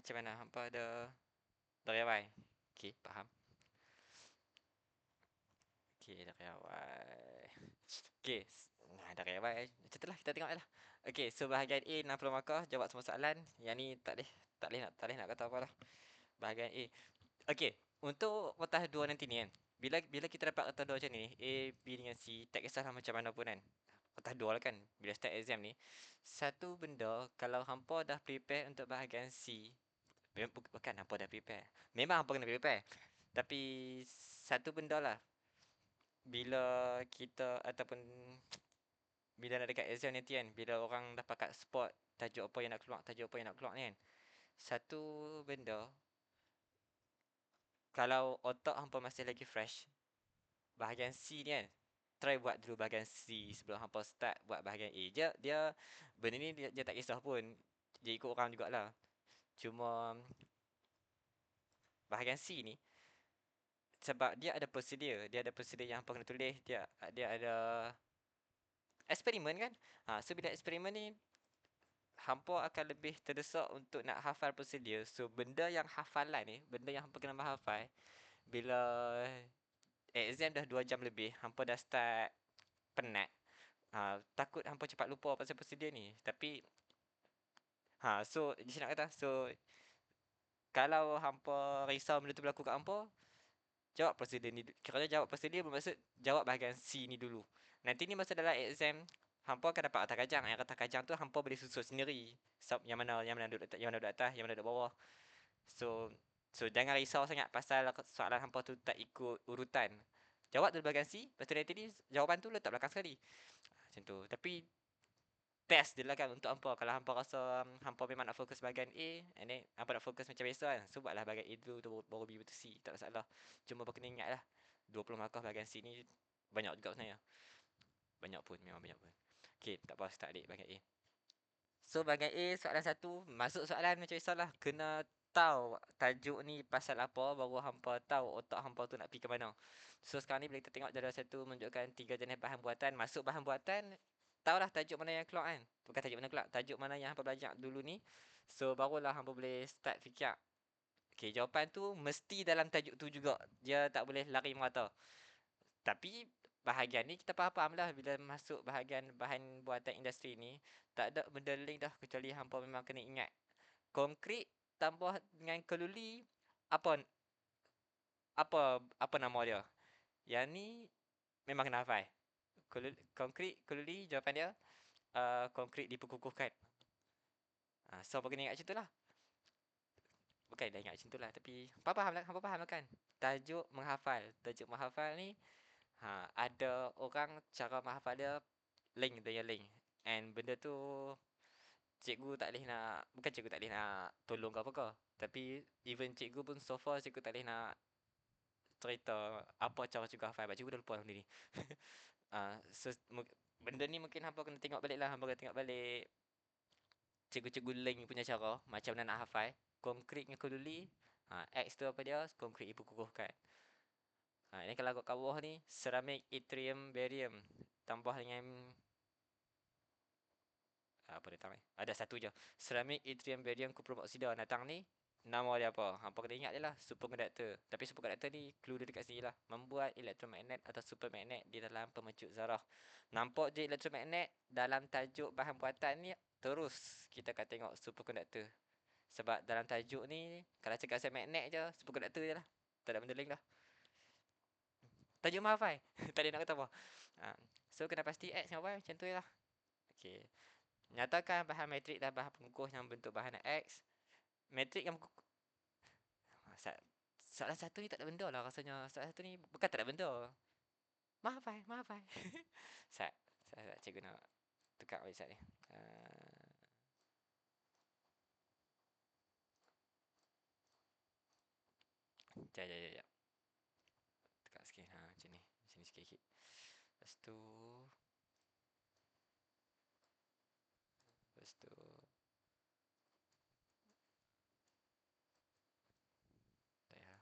Macam mana? Hampa ada dari awal? Okey, faham. Okey, dari awal. Okey, dari awal macam tu lah kita tengok lah. Okey, so bahagian A 60 markah, jawab semua soalan. Yang ni tak boleh nak kata apa lah. Bahagian A. Okey, untuk kotak 2 nanti ni kan. Bila kita dapat kotak 2 macam ni, A, B dengan C, tak kisahlah macam mana pun kan. Kotak 2 lah kan. Bila start exam ni, satu benda kalau hampa dah prepare untuk bahagian C, bukan hampa dah prepare. Memang hampa kena prepare. Tapi satu benda lah, bila kita ataupun bila nak dekat exam nanti kan, bila orang dah pakat spot tajuk apa yang nak keluar, tajuk apa yang nak keluar ni kan. Satu benda, kalau otak hampa masih lagi fresh, bahagian C ni kan, try buat dulu bahagian C sebelum hampa start buat bahagian A. Dia benda ni dia tak kisah pun. Dia ikut orang jugalah. Cuma bahagian C ni sebab dia ada prosedur yang hampa kena tulis, dia ada eksperimen kan. So bila eksperimen ni hampa akan lebih terdesak untuk nak hafal prosedur. So benda yang hafalan ni, benda yang hampa kena hafal, bila exam dah 2 jam lebih, hampa dah start penat. Takut hampa cepat lupa pasal prosedur ni. Tapi so di sini nak kata, so kalau hampa risau benda tu berlaku kat hampa, jawab prosedur ni. Kerana jawab prosedur bermaksud jawab bahagian C ni dulu. Nanti ni masa dalam exam, hampa akan dapat atas kajang. Yang atas kajang tu hampa boleh susun sendiri. Yang mana duduk atas, yang mana duduk bawah. So jangan risau sangat pasal soalan hampa tu tak ikut urutan. Jawab dulu bahagian C, lepas tu nanti ni jawapan tu letak belakang sekali. Macam tu. Tapi test je lah kan untuk hampa. Kalau hampa rasa hampa memang nak fokus bahagian A, and then hampa nak fokus macam biasa kan. So buatlah bahagian A dulu, tu baru B tu C. Tak masalah. Cuma apa kena ingat lah. 20 markah bahagian C ni banyak juga sebenarnya. Banyak pun, memang banyak pun. Okay, tak apa, start adik bahagian A. So bahagian A, soalan satu. Masuk soalan macam biasalah. Kena tahu tajuk ni pasal apa, baru hampa tahu otak hampa tu nak pergi ke mana. So sekarang ni bila kita tengok jadual satu menunjukkan 3 jenis bahan buatan. Masuk bahan buatan, tahulah tajuk mana yang keluar kan. Bukan tajuk mana keluar, tajuk mana yang hampa belajar dulu ni. So barulah hampa boleh start fikir. Okay, jawapan tu mesti dalam tajuk tu juga. Dia tak boleh lari merata. Tapi bahagian ni kita faham lah bila masuk bahagian bahan buatan industri ni, tak ada benda lain dah kecuali hampa memang kena ingat. Konkrit tambah dengan keluli, apa apa nama dia? Yang ni memang kena hafal. Konkrit, keluli, jawapan dia konkrit diperkukuhkan. So apa kena ingat macam tu lah. Bukan dah ingat macam tu lah, tapi hampa faham lah kan? Tajuk menghafal ni, ada orang cara menghafal dia link dia link. And benda tu cikgu tak boleh nak, bukan cikgu tak boleh nak tolong ke apa ke. Tapi even cikgu pun so far cikgu tak boleh nak cerita apa cara cikgu hafal. Sebab cikgu dah lupa benda ni. So benda ni mungkin hampa kena tengok balik lah. Hampa kena tengok balik cikgu-cikgu link punya cara. Macam mana nak hafal. Konkrit dengan keluli. X tu apa dia? Konkrit ibu kukuhkan. Ini kalau kat bawah ni, ceramic yttrium barium. Tambah dengan apa datang ni? Ada satu je. Ceramic yttrium barium cuprum oxida. Datang ni, nama dia apa? Hampa kena ingat je lah. Superconductor. Tapi superconductor ni, clue dia dekat sini lah. Membuat elektromagnet atau supermagnet di dalam pemecut zarah. Nampak je elektromagnet dalam tajuk bahan buatan ni, terus kita akan tengok superconductor. Sebab dalam tajuk ni, kalau cakap pasal magnet je, superconductor je lah. Tak ada benda lain lah. Tajuk mahafai. Tak ada nak kata apa. So, kena pasti X dengan Y macam tu je lah. Okay. Nyatakan bahan metrik dan bahan pengukuh yang bentuk bahan X. Metrik yang soalan satu ni tak ada benda lah rasanya. Soalan satu ni bukan tak ada benda. Mahafai, mahafai. Sat, cikgu nak tukar website ni. Sekejap. Tukar sikit. Macam ni. Macam ni sikit-sikit. Lepas tu. Tak payah.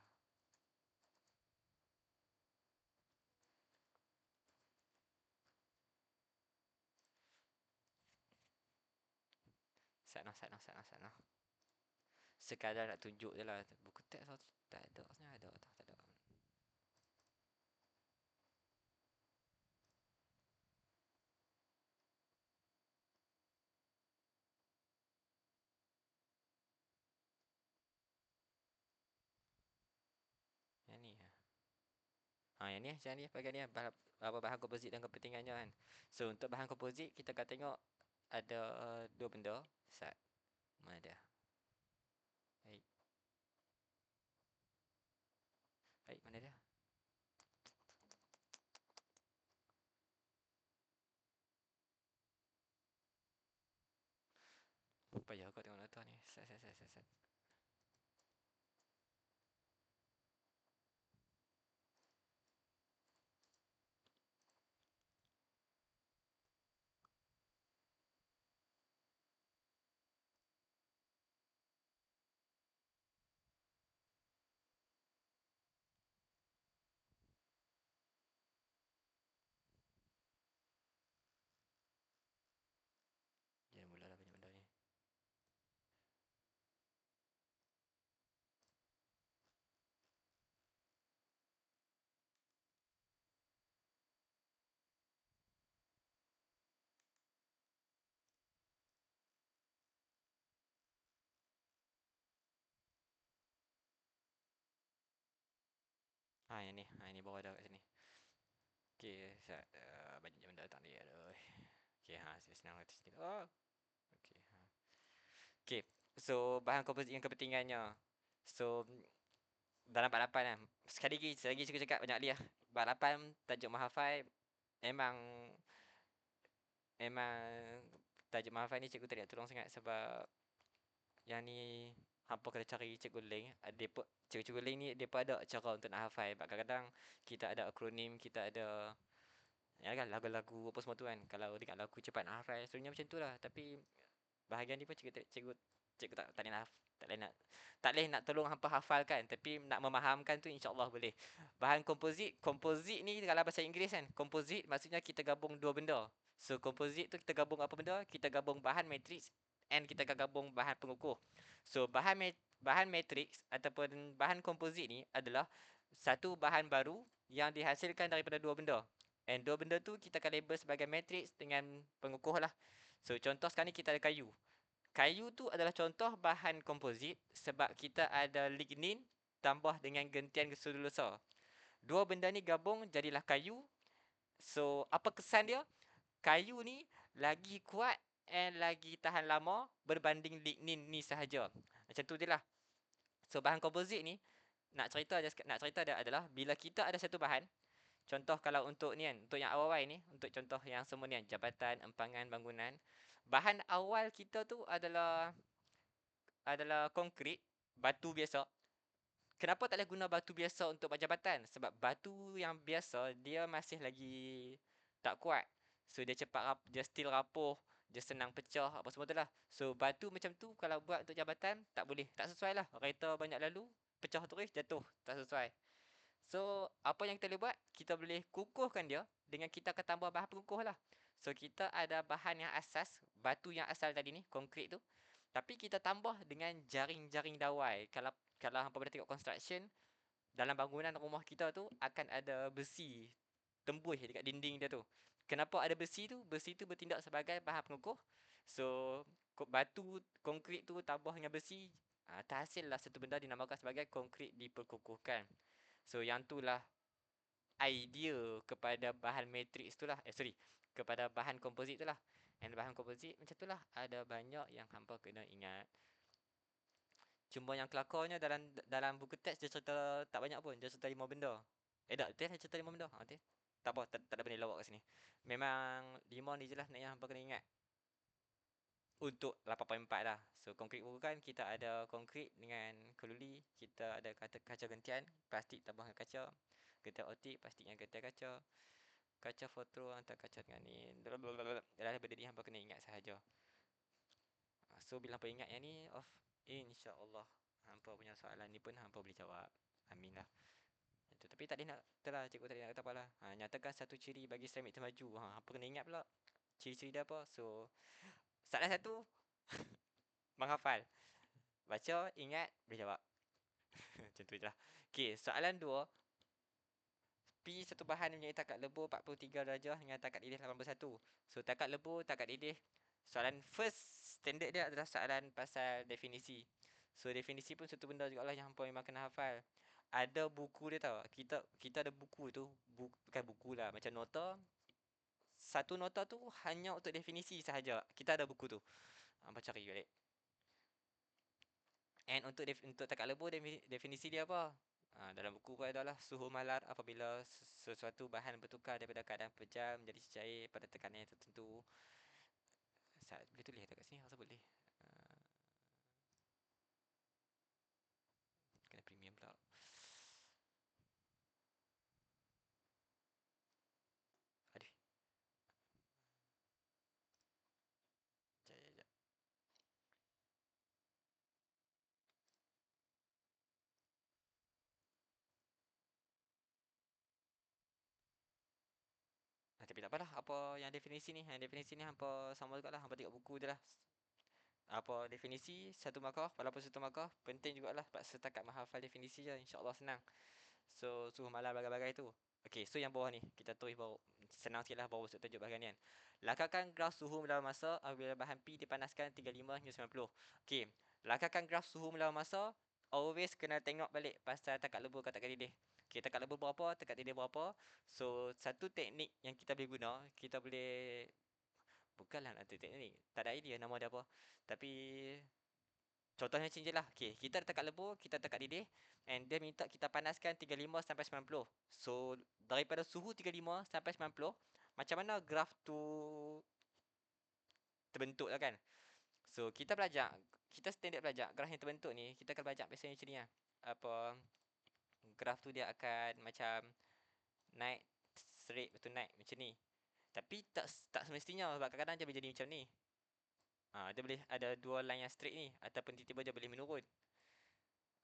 Sat noh. Sekadar nak tunjuk je lah. Buku teks tak ada. Sebenarnya ada tak? Tak ada. Yang ni lah. Yang ni macam ni bahagian ni bahan komposit dan kepentingannya kan. So untuk bahan komposit kita akan tengok ada dua benda. Sat. Mana dia? Baik. Baik, mana dia? Payah kau tengok nota ni. Sat. Jangan mula lah banyak benda ni. Yang ni. Yang ni bawah dah kat sini. Okay, Sat. Banyak benda tak ni. Aduh. Okay, senang lah sikit. Oh. Okay, Okay, so bahan komposit yang kepentingannya. So, dalam balapan kan. Sekali lagi, selagi cikgu cakap banyak kali lah. Balapan, tajuk Mahafai, memang, memang, tajuk Mahafai ni cikgu tak nak tolong sangat sebab yang ni, hampa kena cari cikgu lain. Cikgu-cikgu lain ni, mereka ada cara untuk nak hafal. Kadang-kadang, kita ada akronim, kita ada, ya kan, lagu-lagu apa semua tu kan. Kalau dekat lagu cepat nak hafal, selalunya macam tu lah. Tapi, bahagian ni pun cikgu tak boleh nak tak boleh nak tolong hampa hafalkan, tapi nak memahamkan tu insya-Allah boleh. Bahan komposit ni kalau bahasa Inggeris kan, komposit maksudnya kita gabung dua benda. So komposit tu kita gabung apa benda? Kita gabung bahan matrix and kita akan gabung bahan pengukuh. So bahan matrix ataupun bahan komposit ni adalah satu bahan baru yang dihasilkan daripada dua benda. And dua benda tu kita akan label sebagai matrix dengan pengukuh lah. So contoh sekarang ni kita ada kayu. Kayu tu adalah contoh bahan komposit sebab kita ada lignin tambah dengan gentian selulosa. Dua benda ni gabung jadilah kayu. So, apa kesan dia? Kayu ni lagi kuat and lagi tahan lama berbanding lignin ni sahaja. Macam tu je lah. So, bahan komposit ni nak cerita dia adalah bila kita ada satu bahan, contoh kalau untuk ni kan, untuk yang awal-awal ni, untuk contoh yang semua ni kan, jabatan, empangan, bangunan, bahan awal kita tu adalah konkrit, batu biasa. Kenapa tak boleh guna batu biasa untuk jabatan? Sebab batu yang biasa dia masih lagi tak kuat. So dia dia still rapuh, dia senang pecah apa semua tu lah. So batu macam tu kalau buat untuk jabatan tak boleh, tak sesuai lah. Kereta banyak lalu, pecah terus jatuh, tak sesuai. So apa yang kita boleh buat? Kita boleh kukuhkan dia dengan kita akan tambah bahan pengukuh lah. So kita ada bahan yang asas, batu yang asal tadi ni, konkrit tu. Tapi kita tambah dengan jaring-jaring dawai. Kalau hampa boleh tengok construction, dalam bangunan rumah kita tu akan ada besi tembus dekat dinding dia tu. Kenapa ada besi tu? Besi tu bertindak sebagai bahan pengukuh. So, batu, konkrit tu tambah dengan besi, terhasillah satu benda dinamakan sebagai konkrit diperkukuhkan. So, yang tu lah idea kepada bahan matrix tu lah. Kepada bahan komposit tu lah. And bahan komposit macam tu lah. Ada banyak yang hampa kena ingat. Cuma yang kelakarnya dalam buku teks dia cerita tak banyak pun. Dia cerita 5 benda. Tak, dia cerita 5 benda. Okey. Tak apa, tak ada benda lawak kat sini. Memang 5 ni je lah yang hampa kena ingat. Untuk 8.4 lah. So, konkrit bukan kita ada konkrit dengan keluli. Kita ada kaca gentian. Plastik tambah dengan kaca. Gentian optik, plastik dengan gentian kaca. Kaca foto antara kaca dengan ni. Dalam benda ni hampa kena ingat sahaja. So bila hampa ingat yang ni, insya-Allah hampa punya soalan ni pun hampa boleh jawab. Amin lah. Itu tapi tak ada nak itulah cikgu tak ada nak kata apalah. Nyatakan satu ciri bagi Islamic termaju. Hampa kena ingat pula ciri-ciri dia apa. So salah satu menghafal. Baca, ingat, boleh jawab. Macam tu je lah. Okay, soalan 2. P satu bahan mempunyai takat lebur 43 darjah dengan takat didih 81. So, takat lebur, takat didih. Soalan first standard dia adalah soalan pasal definisi. So, definisi pun satu benda jugalah yang hampa memang kena hafal. Ada buku dia tau. Kita ada buku tu. Bukan buku lah. Macam nota. Satu nota tu hanya untuk definisi sahaja. Kita ada buku tu. Hampa cari balik. And untuk takat lebur, definisi dia apa? Dalam buku pun adalah suhu malar apabila sesuatu bahan bertukar daripada keadaan pejam menjadi cair pada tekanan yang tertentu. Boleh tulis tak kat sini? Rasa boleh. Kena premium pula. Aduh. Sekejap. Tapi tak apalah. Apa yang definisi ni? Yang definisi ni hampa sama juga lah. Hampa tengok buku je lah. Apa definisi? Satu markah. Walaupun satu markah. Penting jugalah. Setakat menghafal definisi je. InsyaAllah senang. So, suhu malam bagai-bagai tu. Okay, so yang bawah ni. Kita tulis bawah. Senang sikit lah bawah untuk tunjuk bahagian ni kan. Lakarkan graf suhu melawan masa apabila bahan P dipanaskan 35 hingga 90. Okay. Lakarkan graf suhu melawan masa. Always kena tengok balik pasal takat lebur kat takat didih. Okay, takat lebur berapa, takat didih berapa. So, satu teknik yang kita boleh guna. Kita boleh... Bukanlah nak teknik. Tak ada idea nama dia apa. Tapi contohnya macam je lah. Okay, kita tekat lebur, kita tekat didih. And dia minta kita panaskan 35 sampai 90. So, daripada suhu 35 sampai 90, macam mana graf tu terbentuk lah kan. So, kita belajar. Kita standard belajar. Graf yang terbentuk ni, kita akan belajar biasanya macam ni lah. Apa, graf tu dia akan macam naik straight, betul naik macam ni. Tapi tak semestinya sebab kadang-kadang dia boleh jadi macam ni. Dia boleh ada dua line yang straight ni. Ataupun tiba-tiba dia boleh menurun.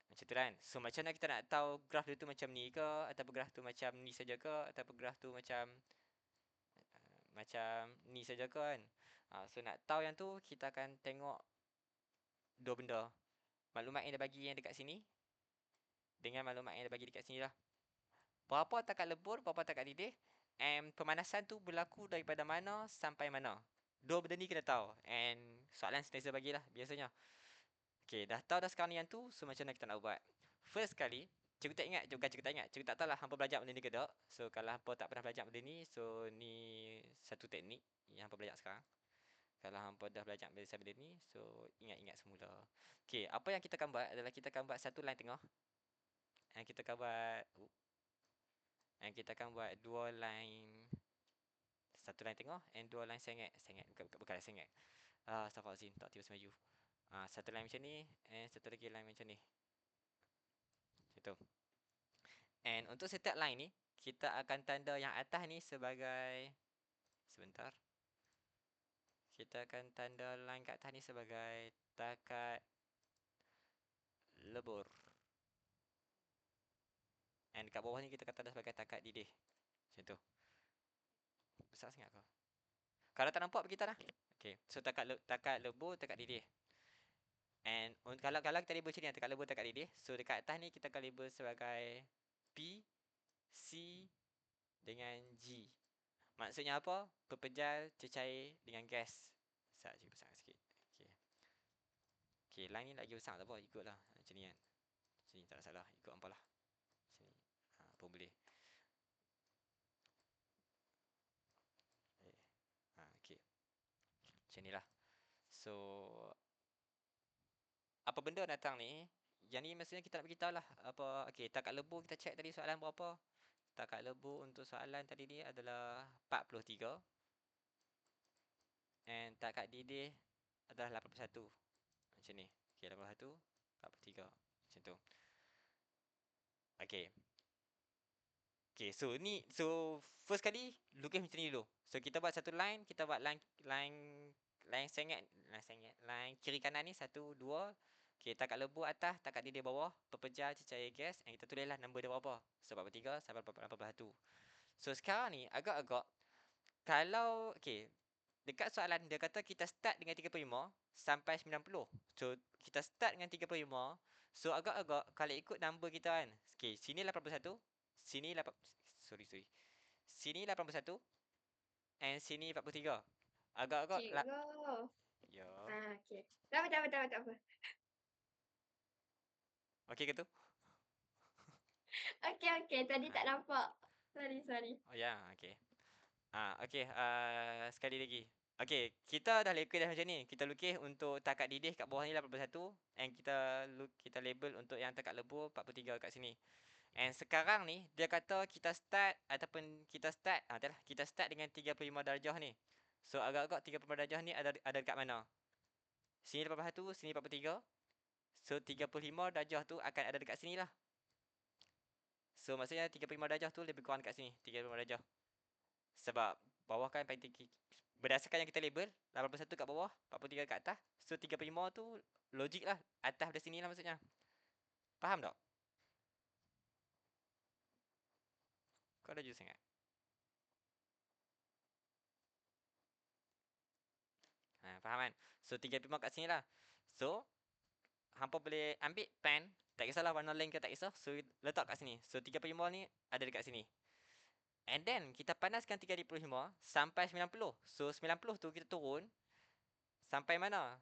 Macam tu kan. So macam mana kita nak tahu graf dia tu macam ni ke, ataupun graf tu macam ni saja ke, ataupun graf tu macam ni saja ke kan. So nak tahu yang tu kita akan tengok dua benda. Maklumat yang dia bagi yang dekat sini dengan maklumat yang dia bagi dekat sini lah. Berapa takat lebur, berapa takat didih, and pemanasan tu berlaku daripada mana sampai mana. Dua benda ni kena tahu. And soalan sentiasa bagilah biasanya. Okay, dah tahu dah sekarang ni yang tu, so macam mana kita nak buat. First kali, cikgu tak ingat, bukan cikgu tak ingat, cikgu tak tahu lah hampa belajar benda ni ke tak. So kalau hampa tak pernah belajar benda ni, so ni satu teknik yang hampa belajar sekarang. Kalau hampa dah belajar benda ni, so ingat-ingat semula. Okay, apa yang kita akan buat adalah kita akan buat satu line tengah. And kita akan buat dua line, satu line tengah and dua line sengit. Bukanlah sengit. Astaghfirullahaladzim, tak tiba semaju. Satu line macam ni and satu lagi line macam ni. Itu. And untuk setiap line ni, kita akan tanda yang atas ni sebagai... Sebentar. Kita akan tanda line kat atas ni sebagai takat lebur. And kat bawah ni kita akan tanda sebagai takat didih. Macam tu. Besar sangat ke? Kalau tak nampak, beritahu lah. Okay. So takat lebur, takat didih. And kalau kita label macam ni, takat lebur, takat didih. So dekat atas ni kita akan label sebagai P, C dengan G. Maksudnya apa? Pepejal cecair dengan gas. Besar je, besar sikit. Okay. Okay, line ni lagi besar tak apa. Ikutlah. Macam ni kan. Macam ni tak ada salah. Ikut hampa lah. Macam ni. Pun boleh. Okay. Macam ni lah. So, apa benda datang ni? Yang ni maksudnya kita nak beritahu lah. Apa, okay, takat lebur kita check tadi soalan berapa. Takat lebur untuk soalan tadi ni adalah 43. And takat didih adalah 81. Macam ni. Okay, 81, 43. Macam tu. Okay. Okay, so first kali lukis macam ni dulu. So kita buat satu line, kita buat line sengit, line kiri kanan ni 1 2. Okay, takat lebur atas, takat didih bawah, pepejal cecair gas, and kita tulislah nombor dia berapa. So 43 sampai 41. So sekarang ni agak-agak kalau okay, dekat soalan dia kata kita start dengan 35 sampai 90. So kita start dengan 35. So agak-agak kalau ikut number kita kan. Okey, sini 81, sini 8 sorry. Sini 81 and sini 43. Agak-agak lah. Cikgu. Ya. Okey. Tak apa. Okey ke tu? Okey. Tadi Ha. tak nampak. Sorry. Oh ya, okey. Okey, sekali lagi. Okey, kita dah lukis dah macam ni. Kita lukis untuk takat didih kat bawah ni 81 and kita label untuk yang takat lebur 43 kat sini. And sekarang ni dia kata kita start kita start dengan 35 darjah ni. So agak-agak 35 darjah ni ada dekat mana? Sini 81, sini 43. So 35 darjah tu akan ada dekat sini lah. So maksudnya 35 darjah tu lebih kurang dekat sini, 35 darjah. Sebab bawah kan paling tinggi. Berdasarkan yang kita label, 81 kat bawah, 43 kat atas. So 35 tu logik lah. Atas dari sini lah maksudnya. Faham tak? Kau dah jauh sangat. Faham kan? So 35 kat sini lah. So, hampa boleh ambil pen. Tak kisahlah warna lain ke tak kisah. So, letak kat sini. So 35 ni ada dekat sini. And then, kita panaskan 35 sampai 90. So 90 tu kita turun. Sampai mana?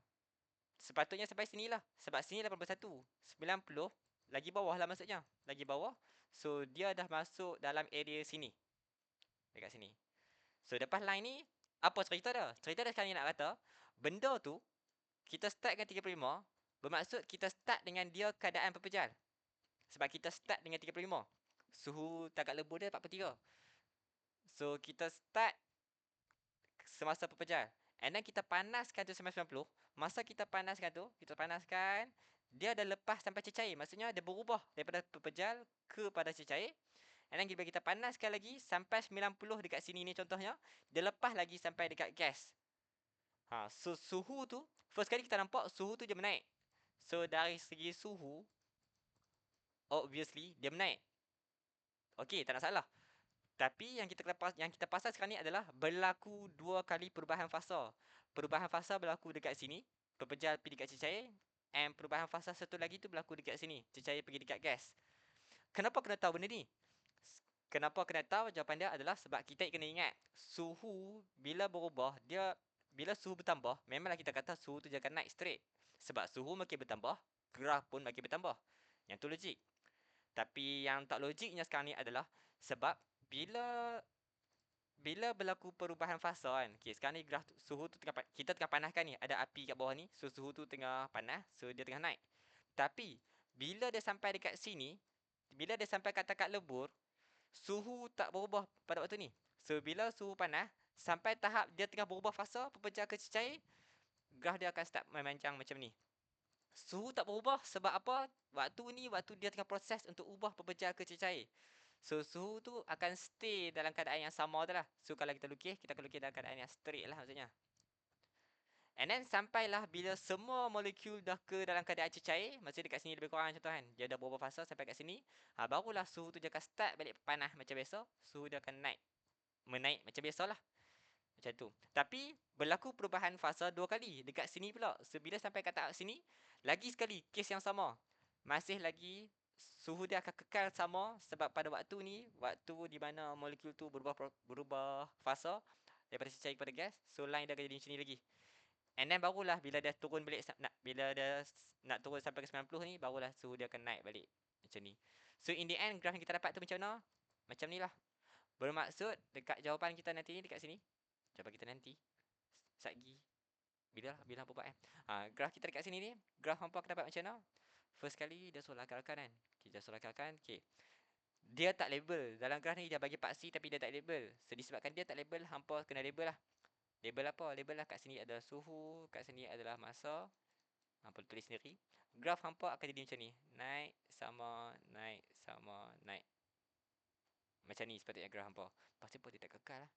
Sepatutnya sampai sini lah. Sebab sini 81. 90 lagi bawah lah maksudnya. Lagi bawah. So dia dah masuk dalam area sini. Dekat sini. So lepas line ni, apa cerita dia? Cerita dia sekarang ni nak kata, benda tu kita start dengan 35, bermaksud kita start dengan dia keadaan pepejal. Sebab kita start dengan 35. Suhu takat lebur dia 43. So kita start semasa pepejal. And then kita panaskan tu sampai 90. Masa kita panaskan tu, dia dah lepas sampai cecair. Maksudnya dia berubah daripada pepejal kepada cecair. And then bila kita panaskan lagi sampai 90 dekat sini ni contohnya, dia lepas lagi sampai dekat gas. So suhu tu, first kali kita nampak suhu tu dia menaik. So dari segi suhu, obviously dia menaik. Okey, tak nak salah. Tapi yang kita pasal sekarang ni adalah berlaku dua kali perubahan fasa. Perubahan fasa berlaku dekat sini, pepejal pergi dekat cecair, and perubahan fasa satu lagi tu berlaku dekat sini, cecair pergi dekat gas. Kenapa kena tahu benda ni? Kenapa kena tahu? Jawapan dia adalah sebab kita kena ingat, suhu bila berubah, bila suhu bertambah, memanglah kita kata suhu tu dia akan naik straight. Sebab suhu makin bertambah, graf pun makin bertambah. Yang tu logik. Tapi yang tak logiknya sekarang ni adalah sebab bila bila berlaku perubahan fasa kan. Okey, sekarang ni graf suhu tu kita tengah panaskan ni. Ada api kat bawah ni. So suhu tu tengah panas. So dia tengah naik. Tapi bila dia sampai dekat sini, bila dia sampai kat takat lebur, suhu tak berubah pada waktu ni. So bila suhu panas, sampai tahap dia tengah berubah fasa, pepejal ke cecair, graf dia akan start memanjang macam ni. Suhu tak berubah sebab apa? Waktu dia tengah proses untuk ubah pepejal ke cecair. So suhu tu akan stay dalam keadaan yang sama tu lah. So kalau kita lukis, kita akan lukis dalam keadaan yang straight lah maksudnya. And then sampailah bila semua molekul dah ke dalam keadaan cecair, maksudnya dekat sini lebih kurang contoh kan. Dia dah berubah fasa sampai kat sini. Barulah suhu tu dia akan start balik panas macam biasa. Suhu dia akan naik. Menaik macam biasalah. Macam tu. Tapi berlaku perubahan fasa dua kali. Dekat sini pula. So bila sampai kat tahap sini, lagi sekali kes yang sama. Masih lagi suhu dia akan kekal sama sebab pada waktu ni, waktu di mana molekul tu berubah fasa daripada cecair kepada gas, so line dia akan jadi macam ni lagi. And then barulah bila dia turun balik bila dia nak turun sampai ke 90 ni, barulah suhu dia akan naik balik. Macam ni. So in the end graf yang kita dapat tu macam mana? Macam ni lah. Bermaksud dekat jawapan kita nanti ni dekat sini. Jawapan kita nanti. Satgi. Bila hampa buat graf kita dekat sini ni, graf hampa akan dapat macam mana? First kali dia suruh akalkan kan. Kita suruh akalkan. Okay. Dia tak label. Dalam graf ni dia bagi paksi tapi dia tak label. So disebabkan dia tak label, hampa kena label lah. Label apa? Label lah kat sini adalah suhu, kat sini adalah masa. Hampa tulis sendiri. Graf hampa akan jadi macam ni. Naik sama, naik sama, naik. Macam ni sepatutnya graf hampa. Pasti pun dia tak kekal lah.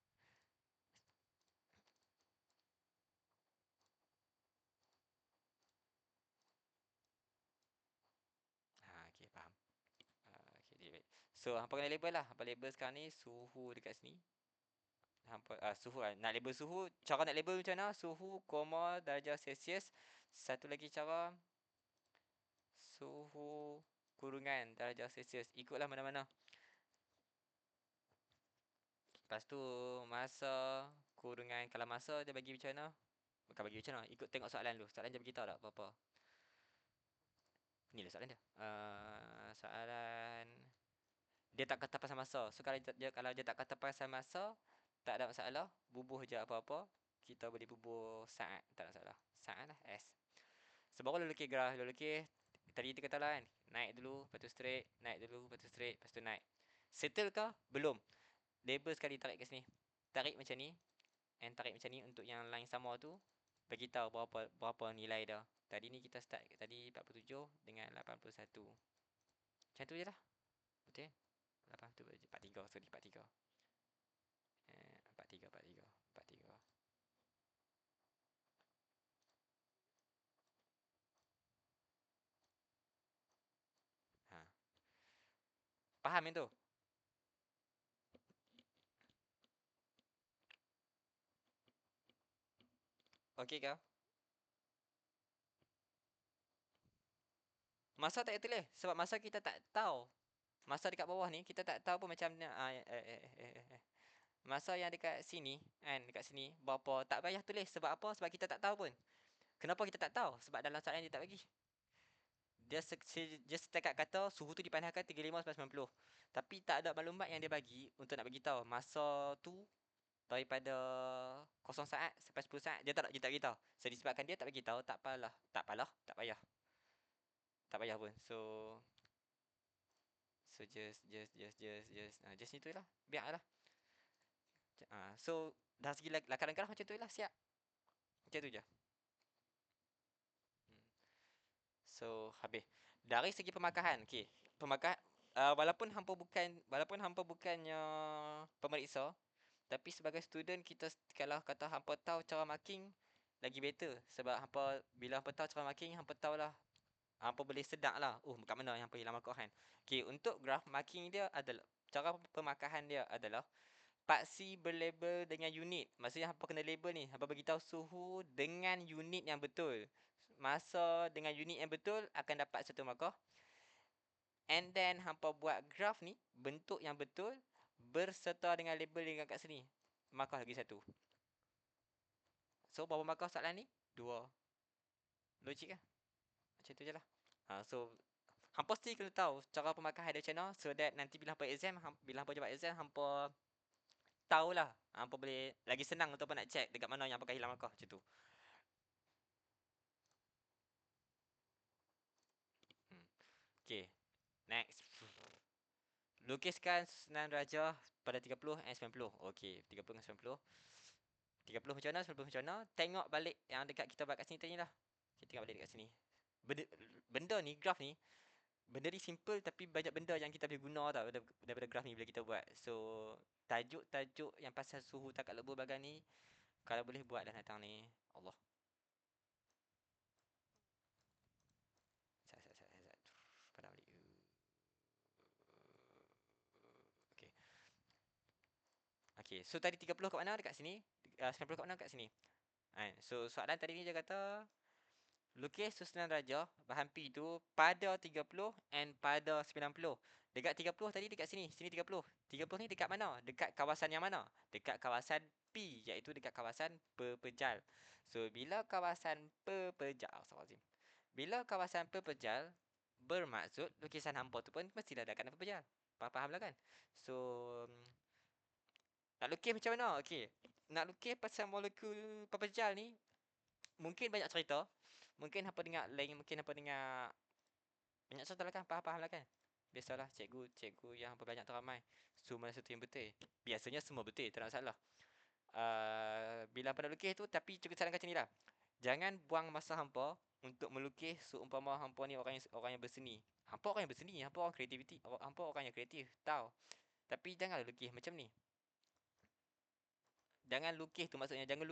Okay, faham. Okay, so hampa kena label lah. Hampa label sekarang ni suhu dekat sini. Hampa suhu lah. Nak label suhu, cara nak label macam mana? Suhu, koma, darjah Celsius. Satu lagi cara, suhu kurungan darjah Celsius. Ikutlah mana-mana. Lepas tu masa kurungan, kalau masa dia bagi macam mana? Bukan bagi macam mana? Ikut tengok soalan dulu. Soalan dia beritahu tak apa-apa. Ni lah soalan dia. Soalan dia tak kata pasal masa. So kalau dia tak kata pasal masa, tak ada masalah. Bubuh je apa-apa. Kita boleh bubuh saat, tak ada masalah. Saat lah S. Sebab kalau lukis graf, lukis tadi kita kata lah kan. Naik dulu, lepas tu straight, naik dulu, lepas tu straight, lepas tu naik. Settle kah? Belum. Label sekali tarik ke sini. Tarik macam ni, and tarik macam ni untuk yang line sama tu. Bagi tahu berapa nilai dah. Tadi ni kita start tadi 47 dengan 81. Macam tu je lah. Betul? 43, sorry 43. 43, 43, 43. Ha. Faham yang tu? Okey kau? Masa tak payah tulis. Sebab masa kita tak tahu. Masa dekat bawah ni, kita tak tahu pun macam mana. Masa yang dekat sini, kan? Dekat sini, berapa. Tak payah tulis. Sebab apa? Sebab kita tak tahu pun. Kenapa kita tak tahu? Sebab dalam soalan dia tak bagi. Dia setakat kata suhu tu dipandangkan 35-90. Tapi tak ada maklumat yang dia bagi untuk nak bagi tahu masa tu daripada 0 saat sampai 10 saat. Dia tak bagi tahu. So disebabkan dia tak bagi tahu, tak apalah. Tak apalah, tak payah. Tak payah pun. So just ni tu lah. Biarlah. So dah segi lakaran graf macam tu lah, siap. Macam tu je. So habis. Dari segi pemakahan, okey. Pemakahan walaupun hampa bukannya pemeriksa, tapi sebagai student kita kalau kata hampa tahu cara marking lagi better sebab hampa bila hampa tahu cara marking hampa tahulah hampa boleh sedaklah kat mana yang hampa hilang markah kan. Okey, untuk graph marking dia adalah cara pemakahan dia adalah paksi berlabel dengan unit. Maksudnya hampa kena label ni, hampa bagi tahu suhu dengan unit yang betul. Masa dengan unit yang betul akan dapat satu markah. And then hampa buat graph ni bentuk yang betul berserta dengan label yang kat sini. Markah lagi satu. So berapa markah soalan ni? 2. Logik kan? Macam tu je lah. So hampa still kena tahu cara pemakahan dia macam mana so that nanti bila hampa exam, bila hampa jawab exam hampa tahulah. Hampa boleh lagi senang untuk nak check dekat mana yang hampa hilang markah macam tu. Okay. Next. Lukiskan susunan rajah pada 30 and 90. Okey, 30 dan 90. 30 macam mana, 90 macam mana. Tengok balik yang dekat kita buat kat sini tadi lah. Kita tengok balik dekat sini. Benda ni, graf ni, benda ni simple tapi banyak benda yang kita boleh guna tau daripada graf ni bila kita buat. So, tajuk-tajuk yang pasal suhu takat lebur bagan ni, kalau boleh buat dah datang ni. Allah. Sat. Padam balik. Okay. Okay, so tadi 30 kat mana? Dekat sini. 90 kat mana? Kat sini. So, soalan tadi ni dia kata, lukis susunan rajah bahan P tu pada 30 and pada 90. Dekat 30 tadi dekat sini. Sini 30. 30 ni dekat mana? Dekat kawasan yang mana? Dekat kawasan P, iaitu dekat kawasan pepejal. So, bila kawasan pepejal. Astagfirullahaladzim. Bila kawasan pepejal, bermaksud lukisan hampa tu pun mestilah dekat pepejal. Faham lah kan? So, nak lukis macam mana? Okey. Nak lukis pasal molekul pepejal ni, mungkin banyak cerita. Mungkin hampa dengar lain, mungkin hampa dengar banyak cerita lah kan, faham lah kan. Biasalah cikgu yang hampa belajar tu ramai. So mana satu yang betul? Biasanya semua betul, tak ada masalah. Bila hampa nak lukis tu, tapi cikgu sarankan macam ni lah. Jangan buang masa hampa untuk melukis seumpama hampa ni orang yang berseni. Hampa orang yang berseni, hampa orang kreativiti, hampa orang yang kreatif, tahu. Tapi janganlah lukis macam ni. Jangan lukis tu maksudnya, jangan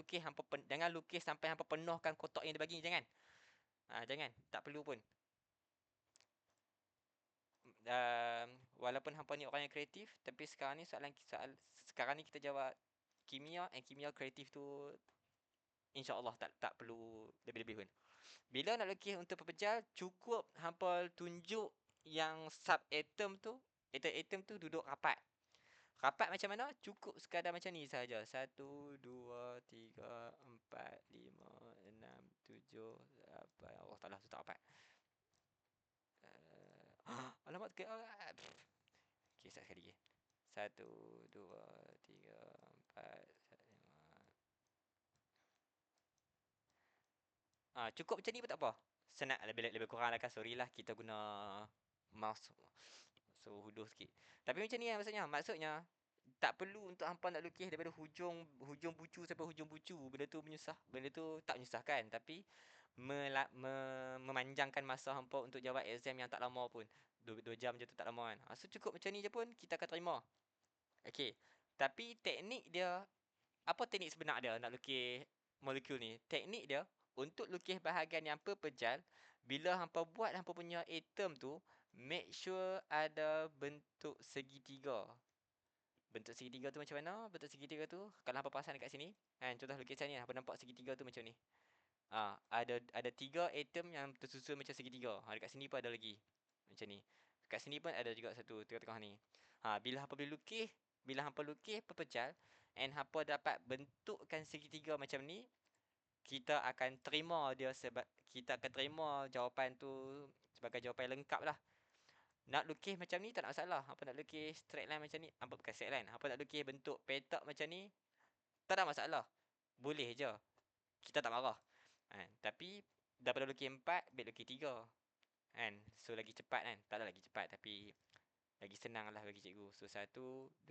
lukis sampai hampa penuhkan kotak yang dia bagi, jangan. Jangan, tak perlu pun. Walaupun hampa ni orang yang kreatif, tapi sekarang ni sekarang ni kita jawab kimia and kimia kreatif tu insya-Allah tak perlu lebih-lebih pun. Bila nak lukis untuk pepejal, cukup hampa tunjuk yang sub-atom tu, atom-atom tu duduk rapat. Rapat macam mana? Cukup sekadar macam ni saja. 1, 2, 3, 4, 5, 6, 7, 8. Allah Ta'ala, tu tak rapat. Alamak, okey, start sekali lagi. 1, 2, 3, 4, 5. Cukup macam ni pun tak apa. Senang, lebih kurang lah kan. Sorry lah, kita guna mouse. So, huduh sikit. Tapi macam ni lah maksudnya. Maksudnya, tak perlu untuk hampa nak lukis daripada hujung bucu sampai hujung bucu. Benda tu menyusah. Benda tu tak menyusahkan. Tapi, memanjangkan masa hampa untuk jawab exam yang tak lama pun. 2 jam je tu tak lama kan. So, cukup macam ni je pun, kita akan terima. Okay. Tapi, teknik dia, apa teknik sebenar dia nak lukis molekul ni? Teknik dia, untuk lukis bahagian yang pepejal, bila hampa buat hampa punya atom tu, make sure ada bentuk segitiga. Bentuk segitiga tu macam mana? Bentuk segitiga tu, kalau hampa perasan dekat sini, kan, contoh lukisan ni, hampa nampak segitiga tu macam ni. Ada 3 atom yang tersusun macam segitiga. Dekat sini pun ada lagi. Macam ni. Dekat sini pun ada juga satu tengah-tengah ni. Bila hampa boleh lukis, bila hampa lukis pepejal and hampa dapat bentukkan segitiga macam ni, kita akan terima jawapan tu sebagai jawapan lengkap lah. Nak lukis macam ni tak ada masalah. Hampa nak lukis straight line macam ni, hampa bukan straight line. Hampa nak lukis bentuk petak macam ni, tak ada masalah. Boleh je. Kita tak marah. Tapi daripada lukis 4, baik lukis 3. Kan? So lagi cepat kan? Tak ada lagi cepat tapi lagi senang lah bagi cikgu. So 1, 2,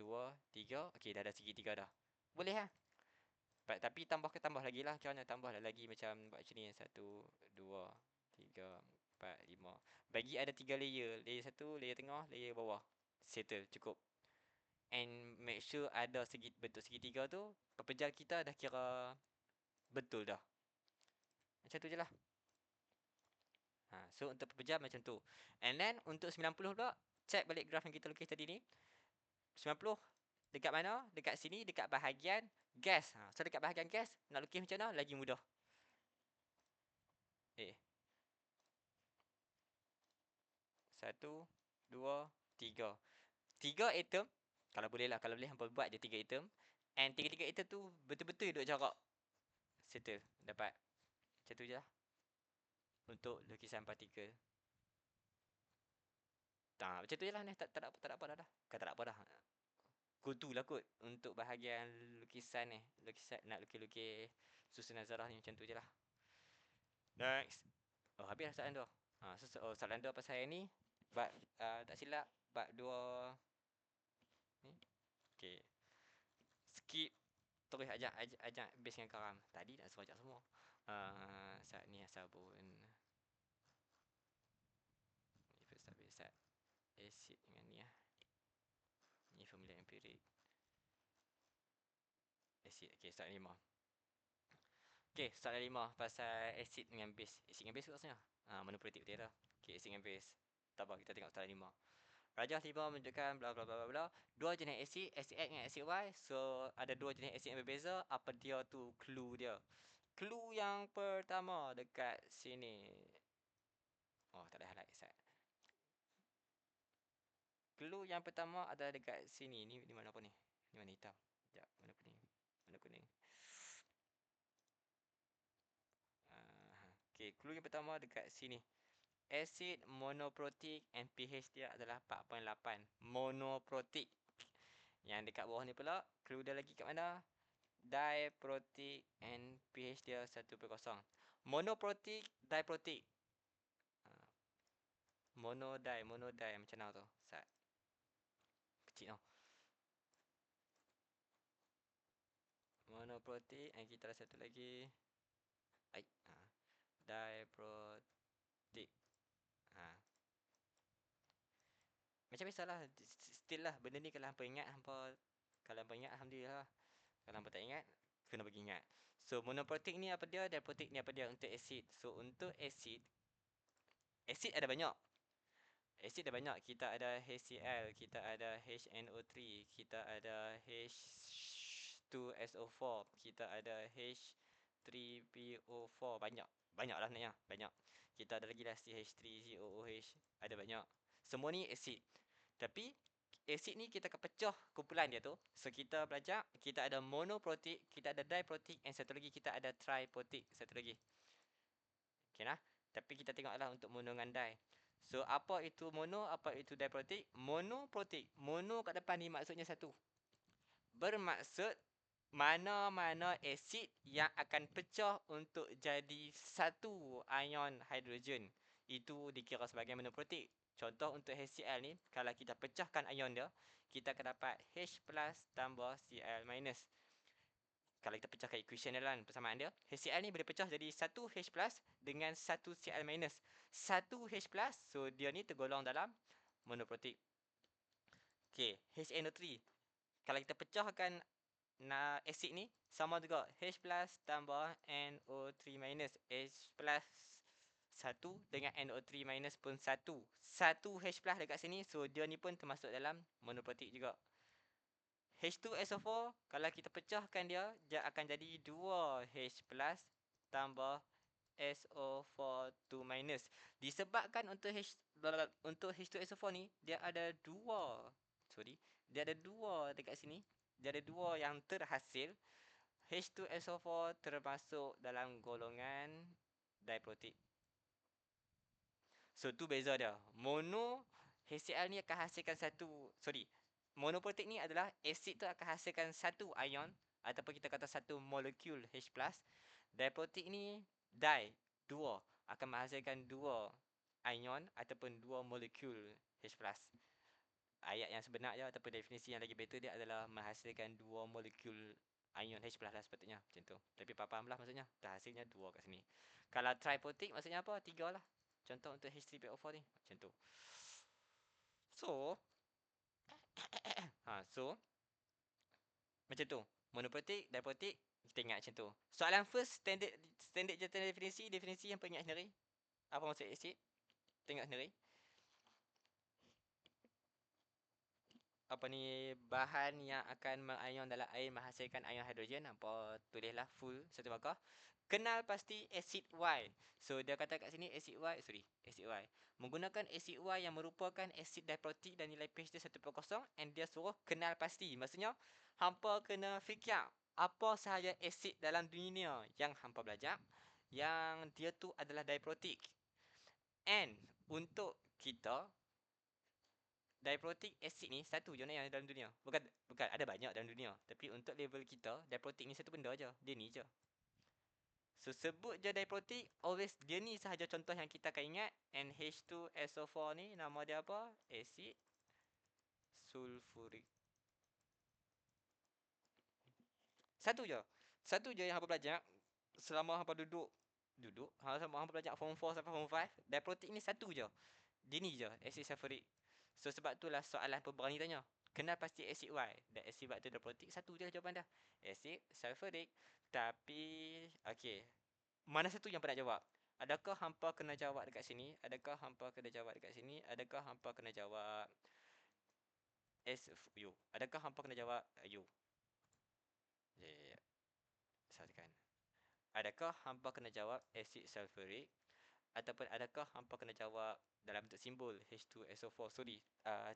3. Okey, dah ada segitiga dah. Boleh lah. Tapi tambah lagi lah. Macam mana tambah lagi macam buat macam ni. 1, 2, 3, 4, 5. Bagi ada 3 layer. Layer 1, layer tengah, layer bawah. Settle, cukup. And make sure ada bentuk segitiga tu. Pepejal kita dah kira betul dah. Macam tu je lah. So untuk pepejal macam tu. And then untuk 90 pula, check balik graf yang kita lukis tadi ni. 90 dekat mana? Dekat sini, dekat bahagian gas. So dekat bahagian gas, nak lukis macam mana? Lagi mudah. 1, 2, 3. 3 atom. Kalau boleh lah, kalau boleh hampa buat je 3 atom. And 3 atom tu betul-betul duduk jarak. Settle, dapat. Macam tu je lah. Untuk lukisan partikel. Macam tu je lah ni. Tak ada apa dah. Tak ada apa dah. Kutu lah kot. Untuk bahagian lukisan ni. Nak lukis-lukis susunan zarah ni. Macam tu je lah. Next. Habis lah soalan tu. Soalan tu pasal yang ni. Tak silap. Bab 2. Ni. Okay. Skip. Terus ajak base dengan karam. Tadi dah suruh ajak semua. Saat ni asal pun. Ni first start. Acid dengan ni lah. Ni formula empirik. Acid. Okay, soalan 5. Okay, soalan 5 pasal acid dengan base. Acid dengan base tu rasanya. Mana politik betul dah. Okay, acid dengan base. Tak apa, kita tengok soalan 5. Rajah 5 menunjukkan bla bla bla bla bla. 2 jenis acid, acid X dengan acid Y. So, ada 2 jenis acid yang berbeza. Apa dia tu clue dia? Clue yang pertama dekat sini. Tak ada highlight. Clue yang pertama ada dekat sini. Ni mana apa ni? Ni mana hitam? Sekejap, mana kuning? Mana kuning? Okay, clue yang pertama dekat sini. Acid monoprotic and pH dia adalah 4.8. Monoprotic. Yang dekat bawah ni pula, clue dia lagi kat mana? Diprotic and pH dia 1.0. Monoprotic, diprotic. Monodi macam mana tu? Kecil tau. Monoprotic and kita ada satu lagi. Diprotic. Macam biasalah, still lah benda ni kalau hampa ingat alhamdulillah. Kalau hampa tak ingat, kena bagi ingat. So monoprotic ni apa dia, diprotic ni apa dia untuk acid. So untuk acid ada banyak. Acid ada banyak. Kita ada HCl, kita ada HNO3, kita ada H H2SO4, kita ada H3PO4, banyak. Banyak lah sebenarnya, banyak. Kita ada lagi lah CH3COOH, ada banyak. Semua ni asid. Tapi asid ni kita akan pecah kumpulan dia tu. So kita belajar, kita ada monoprotik, kita ada diprotik, and satu lagi kita ada triprotik, satu lagi. Okay lah. Tapi kita tengoklah untuk mono dengan di. So apa itu mono, apa itu diprotik? Monoprotik. Mono kat depan ni maksudnya satu. Bermaksud mana-mana asid yang akan pecah untuk jadi satu ion hidrogen. Itu dikira sebagai monoprotik. Contoh untuk HCl ni, kalau kita pecahkan ion dia, kita akan dapat H plus tambah Cl minus. Kalau kita pecahkan equation dia lah, persamaan dia, HCl ni boleh pecah jadi 1 H plus dengan 1 Cl minus. 1 H plus, so dia ni tergolong dalam monoprotik. Okay, HNO3. Kalau kita pecahkan asid ni, sama juga H plus tambah NO3 minus. H plus 1 dengan NO3 minus pun 1. 1 H plus dekat sini, so dia ni pun termasuk dalam monoprotik juga. H2SO4, kalau kita pecahkan dia, dia akan jadi 2 H plus tambah SO4 2 minus. Disebabkan untuk H2SO4 ni, dia ada dua. Dia ada dua dekat sini. Dia ada dua yang terhasil. H2SO4 termasuk dalam golongan diprotik. So tu beza dia. Mono HCl ni akan hasilkan monoprotik ni adalah asid tu akan hasilkan satu ion ataupun kita kata satu molekul H+. Diprotik ni dua akan menghasilkan dua ion ataupun dua molekul H+. Ayat yang sebenar je ataupun definisi yang lagi better dia adalah menghasilkan dua molekul ion H+ lah sepatutnya macam tu. Tapi faham lah maksudnya. Dah hasilnya dua kat sini. Kalau triprotik maksudnya apa? Tiga lah. Contoh untuk H3PO4 ni macam tu. So so macam tu. Monoprotik, diprotik, kita ingat macam tu. Soalan first standard je definisi yang pengen sendiri. Apa maksud asid? Tengok sendiri. Apa ni bahan yang akan mengion dalam air menghasilkan ion hidrogen, apa tulislah full satu markah. Kenal pasti asid Y. So dia kata kat sini asid Y menggunakan asid Y yang merupakan asid diprotik dan nilai pH dia 1/0, and dia suruh kenal pasti. Maksudnya hampa kena fikir apa sahaja asid dalam dunia yang hampa belajar yang dia tu adalah diprotik. And untuk kita, diprotik asid ni satu je yang dalam dunia. Bukan ada banyak dalam dunia. Tapi untuk level kita, diprotik ni satu benda je. Dia ni je. So sebut je diprotik, always dia ni sahaja contoh yang kita akan ingat. And H2SO4 ni nama dia apa? Asid sulfurik. Satu je. Satu je yang hampa belajar selama hampa duduk. Selama hampa belajar form 4 sampai form 5, diprotik ni satu je. Dia ni je, asid sulfurik. So sebab itulah soalan berani tanya. Kenal pasti asid Y. Dan asid Y tu diprotik, satu je jawapan dah. Asid sulfurik. Tapi, okey. Mana satu yang pernah jawab? Adakah hampa kena jawab dekat sini? Adakah hampa kena jawab dekat sini? Adakah hampa kena jawab U? Adakah hampa kena jawab U? Ya. Saksikan. Adakah hampa kena jawab asid sulfurik? Ataupun adakah hampa kena jawab dalam bentuk simbol H2SO4? Sorry,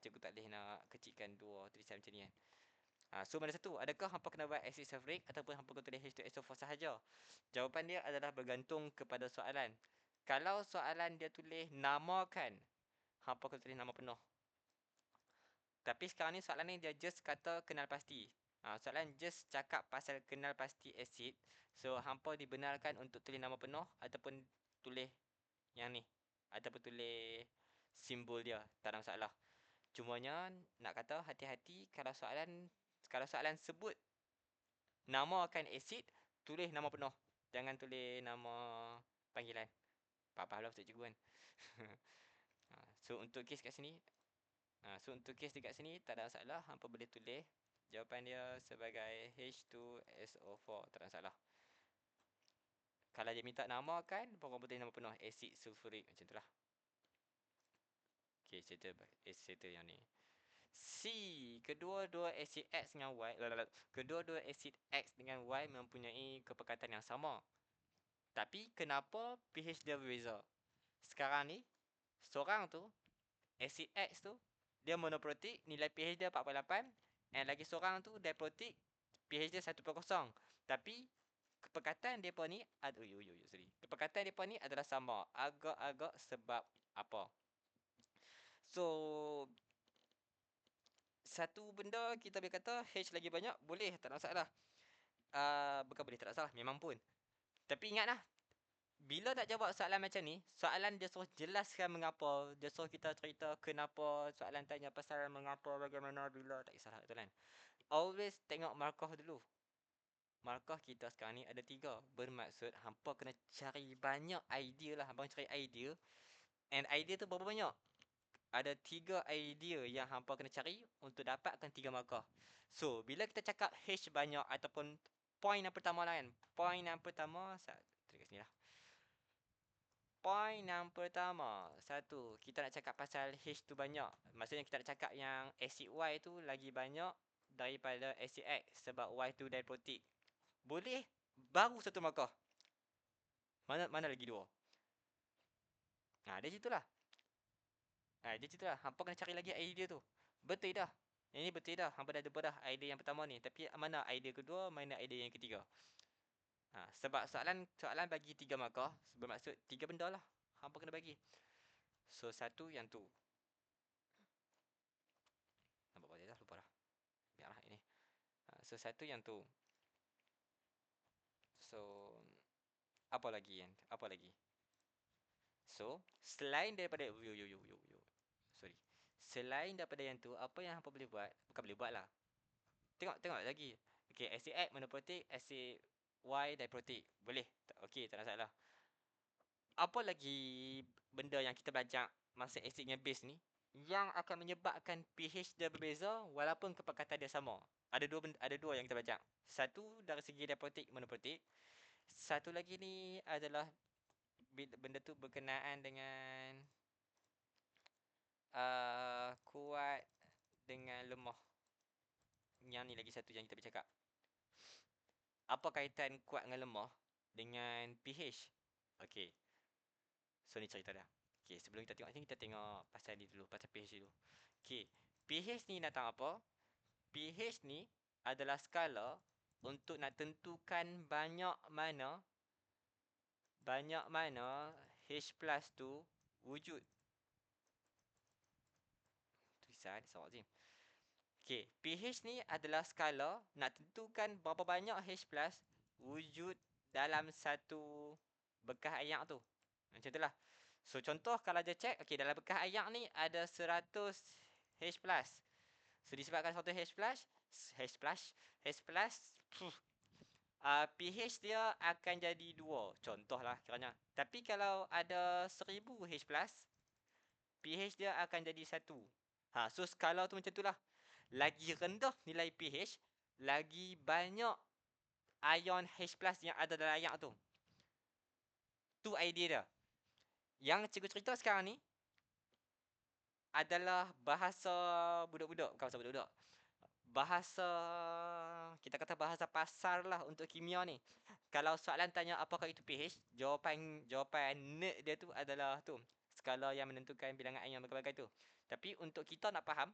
cikgu tak boleh nak kecilkan dua tulisan macam ni kan. So mana satu? Adakah hampa kena buat asid sulfurik ataupun hampa kena tulis H2SO4 sahaja? Jawapan dia adalah bergantung kepada soalan. Kalau soalan dia tulis namakan, hampa kena tulis nama penuh. Tapi sekarang ni soalan ni dia just kata kenal pasti. Soalan just cakap pasal kenal pasti asid. So hampa dibenarkan untuk tulis nama penuh ataupun tulis yang ni, ataupun tulis simbol dia, tak ada masalah. Cumanya nak kata hati-hati kalau soalan sebut nama akan asid, tulis nama penuh, jangan tulis nama panggilan. Faham lah maksud cikgu kan. So untuk kes kat sini, dekat sini tak ada masalah, hampa boleh tulis jawapan dia sebagai H2SO4, tak ada masalah. Kalau dia minta nama kan, pokok putih nama penuh asid sulfurik macam itulah. Okey, cerita yang ni. C. Kedua-dua asid X dengan Y, kedua-dua asid X dengan Y mempunyai kepekatan yang sama. Tapi kenapa pH dia berbeza? Sekarang ni, seorang tu, asid X tu, dia monoprotik, nilai pH dia 4.8, and lagi seorang tu diprotik, pH dia 1.0. Tapi kepekatan depa ni sorry. Kepekatan depa ni adalah sama. Agak-agak sebab apa? So, satu benda kita boleh kata H lagi banyak, boleh, tak ada masalah. Bukan boleh, tak ada masalah, memang pun. Tapi ingatlah, bila nak jawab soalan macam ni, soalan dia suruh jelaskan mengapa, dia suruh kita cerita kenapa, soalan tanya pasal mengapa, bagaimana, bila, tak kisahlah tu kan. Always tengok markah dulu. Markah kita sekarang ni ada 3. Bermaksud hampa kena cari banyak idea lah. Hampa cari idea. And idea tu berapa banyak? Ada 3 idea yang hampa kena cari untuk dapatkan 3 markah. So, bila kita cakap H banyak ataupun point yang pertama lah kan. Point yang pertama, tarik kat sini lah. Point yang pertama, satu, kita nak cakap pasal H tu banyak. Maksudnya kita nak cakap yang acid Y tu lagi banyak daripada acid X sebab Y tu diprotik. Boleh, baru satu markah. Mana lagi 2? Dia situ lah. Dia situ lah. Hampa kena cari lagi idea tu. Betul dah. Yang ni betul dah. Hampa dah jumpa dah idea yang pertama ni. Tapi mana idea kedua, mana idea yang ketiga. Sebab soalan bagi 3 markah, bermaksud 3 benda lah. Hampa kena bagi. So, satu yang tu. Nampak apa dia dah? Lupa dah. Biarlah ini. So, satu yang tu. So, apa lagi kan? Apa lagi? So, selain daripada sorry. Selain daripada yang tu, apa yang hampa boleh buat? Bukan boleh buat lah. Tengok lagi. Okay, acid X monoprotik, acid Y diprotik. Boleh. Okay, tak ada masalah. Apa lagi benda yang kita belajar masa acid dengan base ni yang akan menyebabkan pH dia berbeza walaupun kepekatan dia sama? Ada dua yang kita belajar. Satu dari segi diprotik monoprotik. Satu lagi ni adalah benda tu berkenaan dengan kuat dengan lemah. Yang ni lagi satu yang kita bercakap. Apa kaitan kuat dengan lemah dengan pH? Okay. So, ni cerita dah. Okay, sebelum kita tengok ni, kita tengok pasal ni dulu. Pasal pH dulu. Okay. pH ni datang apa? pH ni adalah skala untuk nak tentukan banyak mana H plus tu wujud. Tulisan, sawak Zim. Okay, pH ni adalah skala nak tentukan berapa banyak H plus wujud dalam satu bekas air tu. Macam tu lah. So, contoh kalau dia check, okay, dalam bekas air ni ada 100 H plus. So, disebabkan 100 H plus, pH dia akan jadi 2. Contoh lah kiranya. Tapi kalau ada 1000 H plus, pH dia akan jadi 1. So skala tu macam tu lah. Lagi rendah nilai pH, lagi banyak ion H plus yang ada dalam air tu. Tu idea dia. Yang cikgu cerita sekarang ni adalah bahasa budak-budak. Bukan bahasa budak-budak. Bahasa, kita kata bahasa pasar lah untuk kimia ni. Kalau soalan tanya apakah itu pH, jawapan nerd dia tu adalah tu. Skala yang menentukan bilangan air yang berbagai tu. Tapi untuk kita nak faham,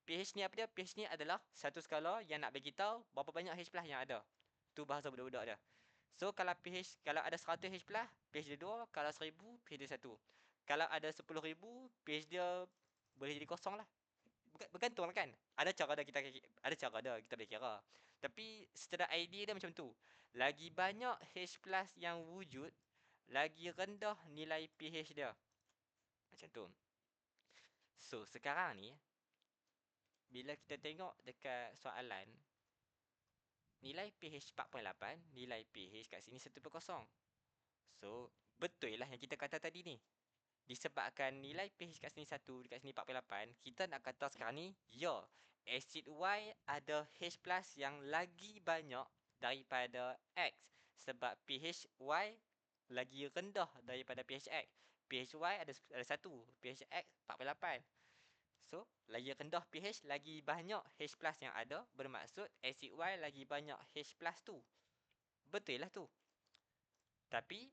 pH ni apa dia? pH ni adalah satu skala yang nak bagi tahu berapa banyak H plus yang ada. Tu bahasa budak-budak dia. So, kalau ada 100 H plus, pH dia 2. Kalau 1000, pH dia 1. Kalau ada 10,000, pH dia boleh jadi kosong lah. Bergantung lah kan. Ada cara dia kita boleh kira. Tapi secara idea dia macam tu. Lagi banyak H plus yang wujud, lagi rendah nilai pH dia. Macam tu. So, sekarang ni bila kita tengok dekat soalan, nilai pH 4.8, nilai pH kat sini 1.0. So, betul lah yang kita kata tadi ni. Disebabkan nilai pH kat sini 1, dekat sini 4.8, kita nak kata sekarang ni, ya, acid Y ada H plus yang lagi banyak daripada X. Sebab pH Y lagi rendah daripada pH X. pH Y ada 1, pH X 4.8. So, lagi rendah pH, lagi banyak H+ yang ada, bermaksud asid Y lagi banyak H+ tu. Betul lah tu. Tapi,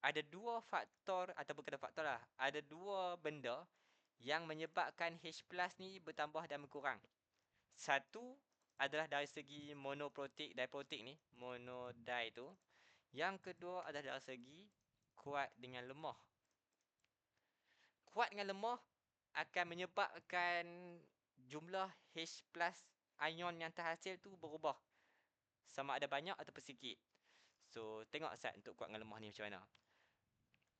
ada dua faktor, atau bukan faktor lah, ada dua benda yang menyebabkan H+ ni bertambah dan berkurang. Satu adalah dari segi monoprotik, diprotik ni, monodi tu. Yang kedua adalah dari segi kuat dengan lemah. Kuat dengan lemah akan menyebabkan jumlah H+ ion yang terhasil tu berubah. Sama ada banyak ataupun sikit. So, tengok Sat untuk kuat dengan lemah ni macam mana.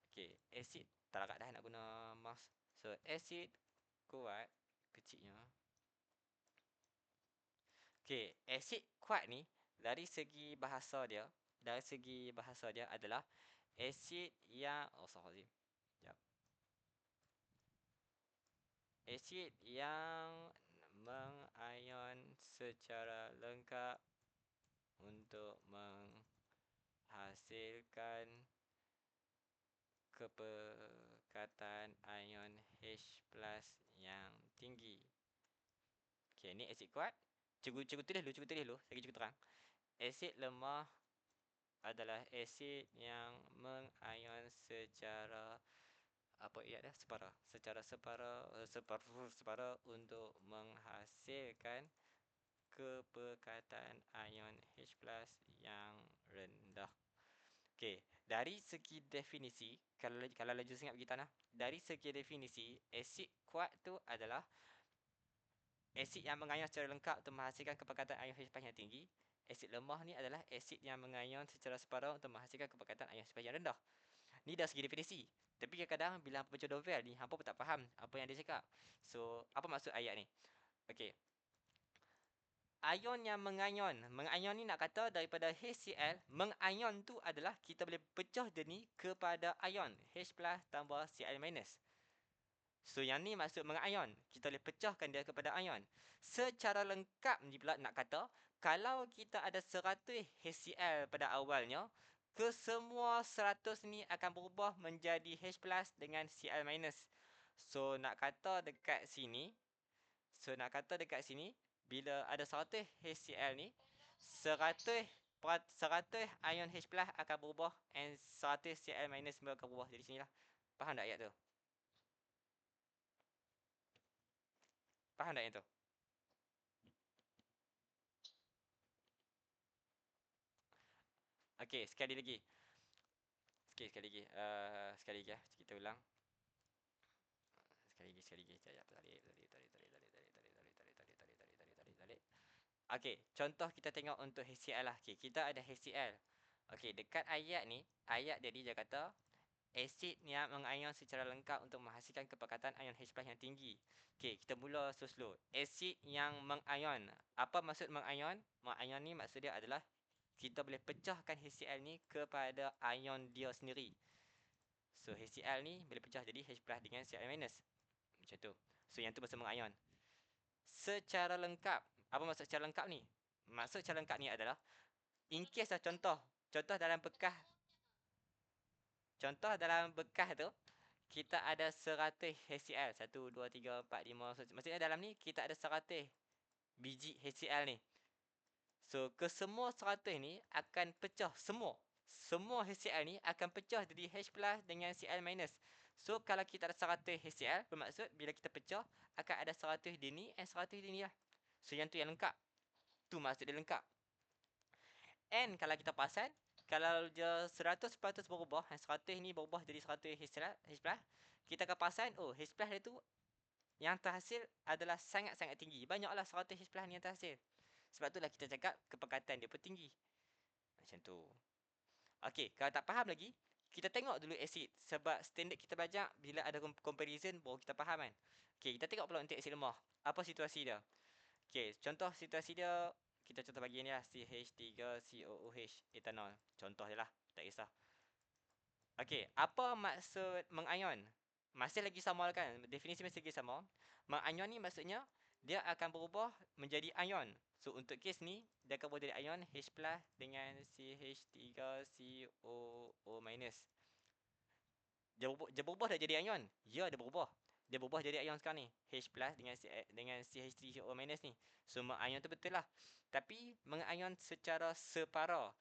Okay, asid. Tak larat dah nak guna mouse. So, asid kuat kecilnya. Okay, asid kuat ni dari segi bahasa dia, adalah asid yang Sekejap. Asid yang mengion secara lengkap untuk menghasilkan kepekatan ion H+ yang tinggi. Okey, ni asid kuat. Cikgu tulis dulu, lagi cikgu terang. Asid lemah adalah asid yang mengion secara separa untuk menghasilkan kepekatan ion H+ yang rendah. Okey, dari segi definisi, kalau laju sangat pergi tanah, dari segi definisi, asid kuat tu adalah asid yang mengion secara lengkap untuk menghasilkan kepekatan ion H+ yang tinggi. Asid lemah ni adalah asid yang mengion secara separa untuk menghasilkan kepekatan ion H+ yang rendah. Ni dari segi definisi. Tapi kadang-kadang bila hampa baca novel ni, hampa pun tak faham apa yang dia cakap. So, apa maksud ayat ni? Okey. Ion yang mengion. Mengion ni nak kata daripada HCl, mengion tu adalah kita boleh pecah dia ni kepada ion H+ tambah Cl-. So, yang ni maksud mengion. Kita boleh pecahkan dia kepada ion. Secara lengkap ni pula nak kata, kalau kita ada 100 HCl pada awalnya, kesemua 100 ni akan berubah menjadi H+ dengan Cl-. So, nak kata dekat sini, bila ada 100 HCl ni, 100 ion H+ akan berubah and 100 Cl- akan berubah. Jadi sinilah. Faham tak ayat tu? Faham tak yang tu? Okey, sekali lagi. Sekali lagi. Kita ulang. Sekali lagi. Sekejap. Tarik. Okey, contoh kita tengok untuk HCl lah. Okey, kita ada HCl. Okey, dekat ayat ni, ayat dia kata asid yang mengion secara lengkap untuk menghasilkan kepekatan ion H+ yang tinggi. Okey, kita mula slow. Asid yang mengion. Apa maksud mengion? Mengion ni maksud dia adalah kita boleh pecahkan HCl ni kepada ion dia sendiri. So, HCl ni boleh pecah jadi H+ dengan Cl-. Macam tu. So, yang tu maksud mengion. Secara lengkap. Apa maksud secara lengkap ni? Maksud secara lengkap ni adalah, in case lah contoh dalam bekas. Contoh dalam bekas tu, kita ada 100 HCl. 1, 2, 3, 4, 5. Maksudnya dalam ni, kita ada 100 biji HCl ni. So, kesemua 100 ni akan pecah semua. Semua HCl ni akan pecah jadi H+ dengan Cl-. So, kalau kita ada 100 HCl, bermaksud bila kita pecah, akan ada 100 di ni and 100 di ni lah. So, yang tu yang lengkap. Tu maksud dia lengkap. And kalau kita perasan, kalau dia 100% berubah, 100 ni berubah jadi 100 H+, kita akan perasan, oh, H+ dia tu yang terhasil adalah sangat-sangat tinggi. Banyaklah 100 H+ ni yang terhasil. Sebab itulah kita cakap kepekatan dia pun tinggi. Macam tu. Okey, kalau tak faham lagi, kita tengok dulu asid. Sebab standard kita belajar, bila ada comparison, baru kita faham kan. Okey, kita tengok pula untuk asid lemah. Apa situasi dia? Okey, contoh situasi dia, kita contoh bagi ni lah, CH3COOH, etanol. Contoh je lah, tak kisah. Okey, apa maksud mengion? Masih lagi sama kan? Definisi masih lagi sama. Mengion ni maksudnya, dia akan berubah menjadi ion. So, untuk kes ni, dia akan berubah jadi ion H+ dengan CH3COO-. Dia berubah dah jadi ion? Ya, dia berubah. Dia berubah jadi ion sekarang ni. H plus dengan CH3COO minus ni. Semua ion tu betul lah. Tapi mengion secara separa.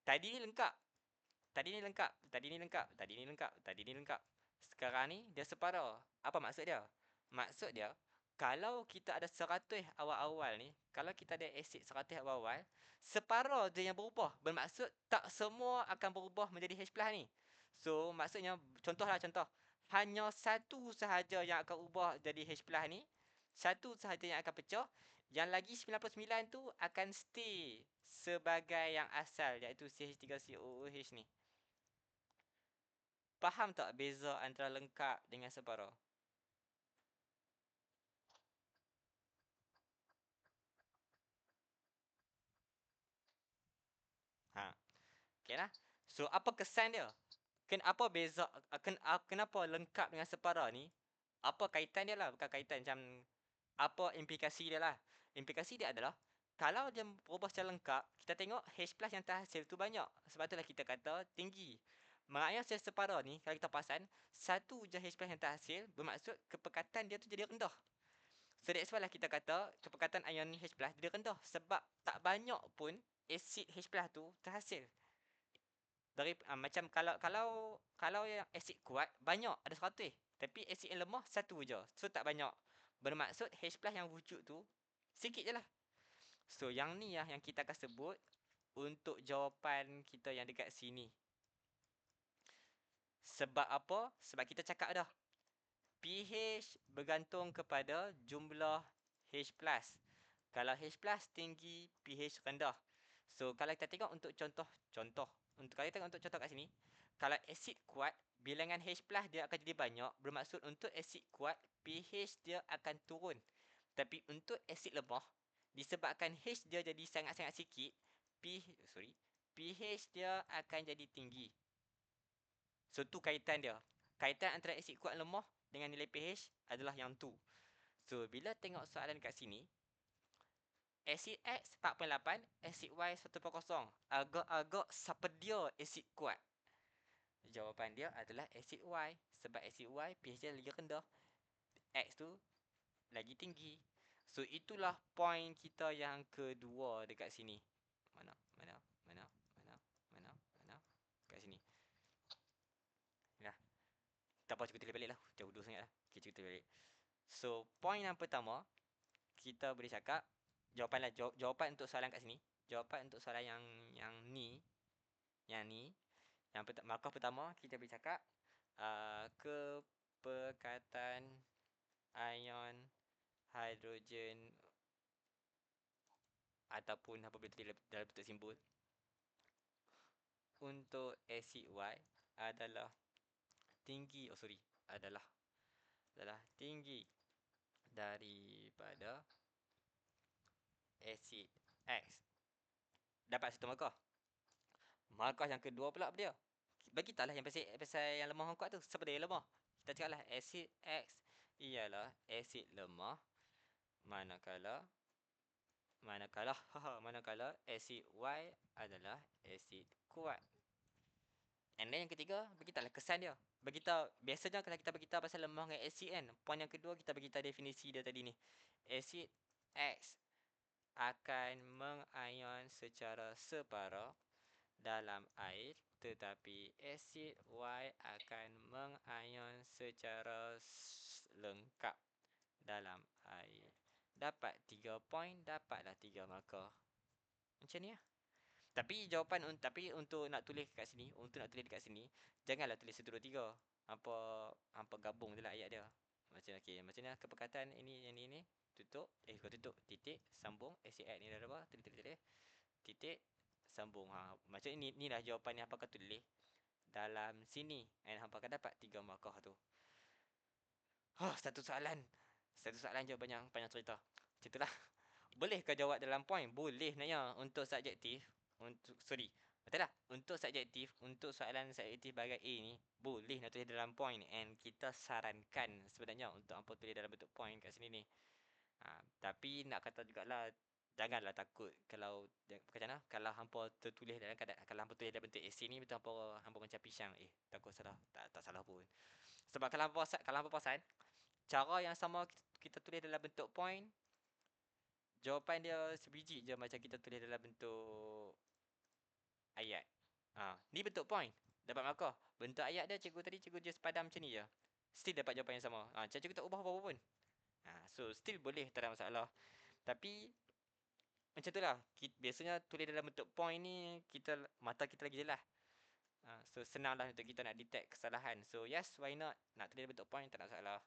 Tadi ni lengkap. Tadi ni lengkap. Tadi ni lengkap. Tadi ni lengkap. Tadi ni lengkap. Sekarang ni dia separa. Apa maksud dia? Maksud dia, kalau kita ada 100 awal-awal ni, kalau kita ada asid 100 awal-awal, separa je yang berubah. Bermaksud tak semua akan berubah menjadi H plus ni. So, maksudnya, contohlah contoh. Hanya satu sahaja yang akan ubah jadi H plus ni. Satu sahaja yang akan pecah. Yang lagi 99 tu akan stay sebagai yang asal, iaitu CH3COOH ni. Faham tak beza antara lengkap dengan separa? Ha. Okay lah. So, apa kesan dia? Kenapa beza, kenapa lengkap dengan separa ni? Apa kaitan dia lah? Bukan kaitan macam, apa implikasi dia lah. Implikasi dia adalah, kalau dia berubah secara lengkap, kita tengok H plus yang terhasil tu banyak. Sebab itulah kita kata tinggi. Maknanya secara separa ni, kalau kita perasan, satu je H plus yang terhasil, bermaksud kepekatan dia tu jadi rendah. So that's why lah kita kata kepekatan ion H plus dia rendah. Sebab tak banyak pun asid H plus tu terhasil. Macam kalau yang asid kuat banyak, ada 100, tapi asid yang lemah satu je, so tak banyak. Bermaksud H plus yang wujud tu sikit je lah. So yang ni lah yang kita akan sebut untuk jawapan kita yang dekat sini. Sebab apa? Sebab kita cakap dah, pH bergantung kepada jumlah H plus. Kalau H plus tinggi, pH rendah. So kalau kita tengok untuk contoh, kalau kita tengok untuk contoh kat sini, kalau asid kuat, bilangan H plus dia akan jadi banyak, bermaksud untuk asid kuat, pH dia akan turun. Tapi untuk asid lemah, disebabkan H dia jadi sangat-sangat sikit, pH dia akan jadi tinggi. So tu kaitan dia. Kaitan antara asid kuat lemah dengan nilai pH adalah yang tu. So bila tengok soalan kat sini, asid X 4.8, asid Y 1.0. Agak-agak sepedia asid kuat. Jawapan dia adalah asid Y. Sebab asid Y pH dia lagi rendah. X tu lagi tinggi. So itulah point kita yang kedua dekat sini. Mana? Kat sini. Nah, tak apa, kita balik lah. Jauh dulu sangat lah. Okay, kita balik. So, point yang pertama, kita boleh cakap, jawapan untuk soalan kat sini. Jawapan untuk soalan yang ni, markah pertama, kita boleh cakap, kepekatan ion hidrogen ataupun apabila dalam bentuk simbol untuk asid Y adalah tinggi, adalah tinggi daripada asid X. Dapat satu markah. Markah yang kedua pula apa dia? Bagi tahu lah yang pasal yang lemah kuat tu. Siapa dia yang lemah? Kita cakap lah asid X ialah asid lemah, manakala asid Y adalah asid kuat. And then yang ketiga, beritahu lah kesan dia. Beritahu, biasanya kalau kita beritahu pasal lemah dengan asid kan, point yang kedua kita beritahu definisi dia tadi ni. Asid X akan mengion secara separa dalam air, tetapi asid Y akan mengion secara lengkap dalam air. Dapat 3 point, dapatlah 3 markah. Macam ni lah. Tapi untuk nak tulis kat sini, janganlah tulis 1 2 3. Hampa gabung je lah ayat dia. Macam ni lah kepekatan ini yang ni. Tutup, kau tutup, titik, sambung, asid ni dah apa? Titik, sambung. Macam ni lah jawapan yang hampa akan tulis dalam sini. And hampa akan dapat 3 markah tu. Satu soalan je panjang cerita. Macam itulah. Boleh kau jawab dalam point? Boleh nanya. Untuk subjektif, betul tak? Untuk subjektif, untuk soalan subjektif bahagian A ni, boleh nak tulis dalam point. And kita sarankan sebenarnya untuk hampa tulis dalam bentuk point kat sini ni. Tapi nak kata jugalah, janganlah takut kalau macam mana, kalau hampa tertulis dalam keadaan, kalau hampa tulis dalam bentuk essay ni, betul hampa macam pisang, takut salah. Tak salah pun. Sebab kalau hampa perasan, cara yang sama kita tulis dalam bentuk point, jawapan dia sebiji je macam kita tulis dalam bentuk ayat. Ni bentuk point. Dapat markah. Bentuk ayat dia cikgu je sepadam macam ni je. Still dapat jawapan yang sama. Cikgu tak ubah apa-apa pun. So still boleh, tak ada masalah. Tapi macam tu lah. Biasanya tulis dalam bentuk point ni mata kita lagi jelas. So senang lah untuk kita nak detect kesalahan. So yes, why not? Nak tulis dalam bentuk point tak ada masalah.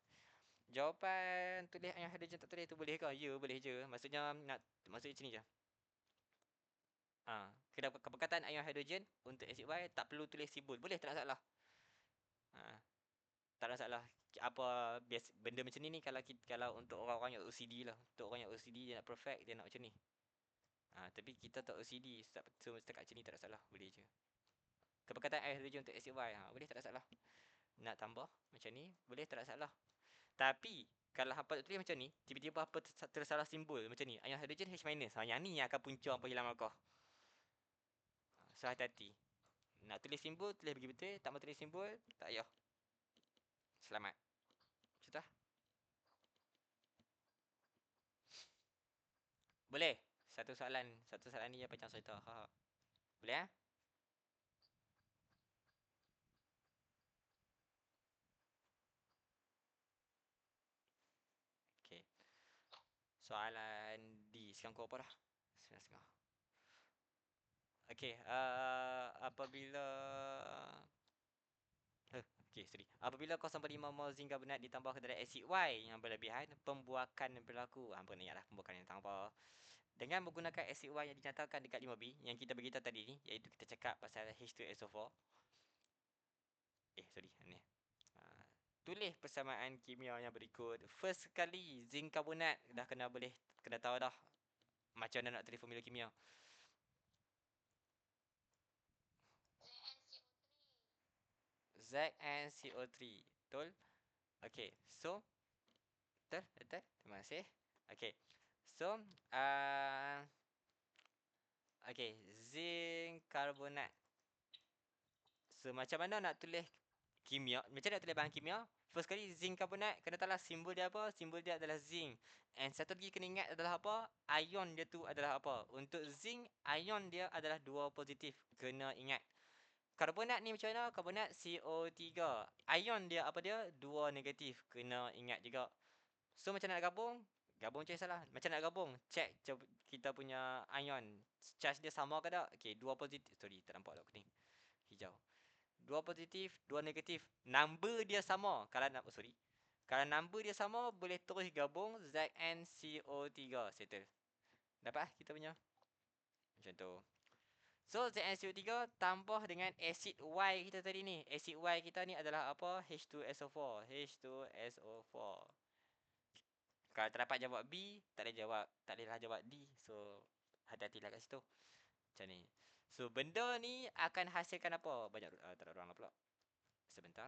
Jawapan tulis ion hydrogen tak tulis tu boleh ke? Ya, boleh je. Maksudnya maksudnya macam ni je. Perkataan ion hydrogen untuk acid Y tak perlu tulis simbol. Boleh, tak ada masalah. Tak ada masalah. Benda macam ni kalau untuk orang-orang yang OCD lah. Untuk orang yang OCD dia nak perfect, dia nak macam ni. Tapi kita tak OCD, so setakat macam ni tak ada masalah. Boleh je. Perkataan ion hydrogen untuk acid Y, boleh, tak ada masalah. Nak tambah macam ni, boleh, tak ada masalah. Tapi kalau hampa tulis macam ni, tiba-tiba apa tersalah simbol macam ni, ion hydrogen H-. Yang ni yang akan punca hampa hilang markah. So hati-hati. Nak tulis simbol, tulis bagi betul. Tak mau tulis simbol, tak payah. Selamat. Macam tu lah. Boleh? Satu soalan ni apa macam cerita. Boleh Okay. Soalan D. Sekarang kau apa dah? 9.30. Okay. Apabila sorry. Apabila 0.5 mol zinc karbonat ditambah kadar asid Y yang berlebihan, pembuakan berlaku. Hampa ni lah pembuakan yang apa. Dengan menggunakan asid Y yang dinyatakan dekat 5B, yang kita beritahu tadi ni, iaitu kita cakap pasal H2SO4. Sorry, ni. Tulis persamaan kimia yang berikut. First sekali, zinc karbonat dah kena tahu dah macam mana nak tulis formula kimia. ZnCO3. Betul? Okay, so betul? Terima kasih. Okay. So, okay, zinc karbonat. So, macam mana nak tulis kimia? Macam mana nak tulis bahan kimia? First kali, zinc karbonat. Kena tahu lah simbol dia apa? Simbol dia adalah zinc. And satu lagi kena ingat adalah apa? Ion dia tu adalah apa? Untuk zinc, ion dia adalah 2 positif. Kena ingat. Karbonat ni macam mana? Karbonat CO3. Ion dia apa dia? 2 negatif. Kena ingat juga. So macam nak gabung? Gabung je salah. Macam nak gabung? Check kita punya ion. Charge dia sama ke tak? Okay, 2 positif. Sorry, tak nampak tak kuning. Hijau. 2 positif, 2 negatif. Number dia sama. Kalau number dia sama, boleh terus gabung ZnCO3. Settle. Dapat kita punya? Macam tu. So ZnCO3 tambah dengan acid Y kita tadi ni. Acid Y kita ni adalah apa? H2SO4. H2SO4. Kalau tak dapat jawab B, tak bolehlah jawab D. So hati-hatilah kat situ. Macam ni. So benda ni akan hasilkan apa? Banyak tak ada orang lah pula. Sebentar.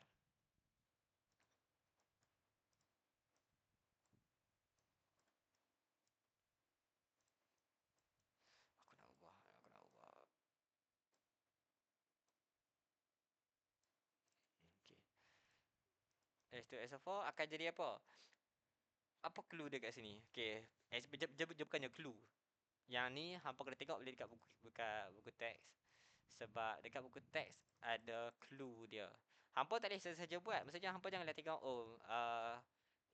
Aku nak ubah. Okay. H2SO4 akan jadi apa? Apa clue dia kat sini? Okay. Dia bukannya clue. Yang ni hampa kena tengok boleh dekat buku teks. Sebab dekat buku teks ada clue dia. Hampa tak boleh saja buat. Maksudnya hampa janganlah tengok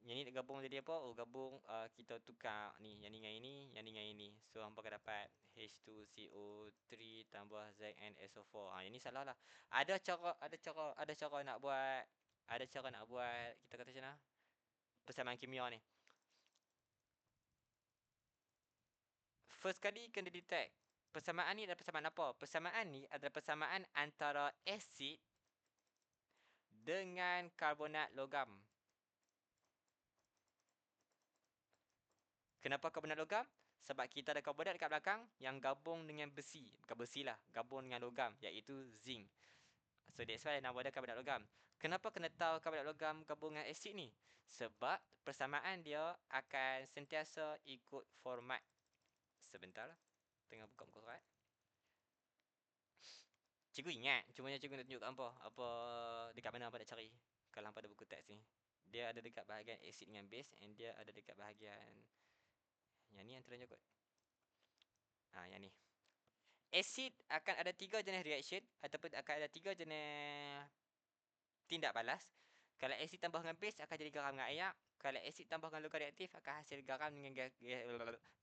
yang ni gabung jadi apa? Gabung kita tukar ni, yang ni dengan ini, yang ni dengan ini. So hampa akan dapat H2CO3 tambah ZnSO4. Yang ni salah lah. Ada cara nak buat. Kita kata macam mana? Persamaan kimia ni. First kali kena detect. Persamaan ni adalah persamaan apa? Persamaan ni adalah persamaan antara asid dengan karbonat logam. Kenapa karbonat logam? Sebab kita ada karbonat dekat belakang yang gabung dengan besi. Bukan besi lah. Gabung dengan logam. Iaitu zinc. So that's why nama dia karbonat logam. Kenapa kena tahu karbonat logam gabung dengan asid ni? Sebab persamaan dia akan sentiasa ikut format. Sebentar lah. Tengah buka muka surat. Cikgu ingat. Cuma cikgu nak tunjuk kat hampa. Dekat mana hampa nak cari. Kalau hampa ada buku teks ni. Dia ada dekat bahagian acid dengan base, and dia ada dekat bahagian yang ni antaranya kot. Yang ni. Acid akan ada 3 jenis reaction ataupun akan ada 3 jenis tindak balas. Kalau acid tambah dengan base akan jadi garam dengan air. Kalau acid tambah dengan logam reaktif akan hasil garam dengan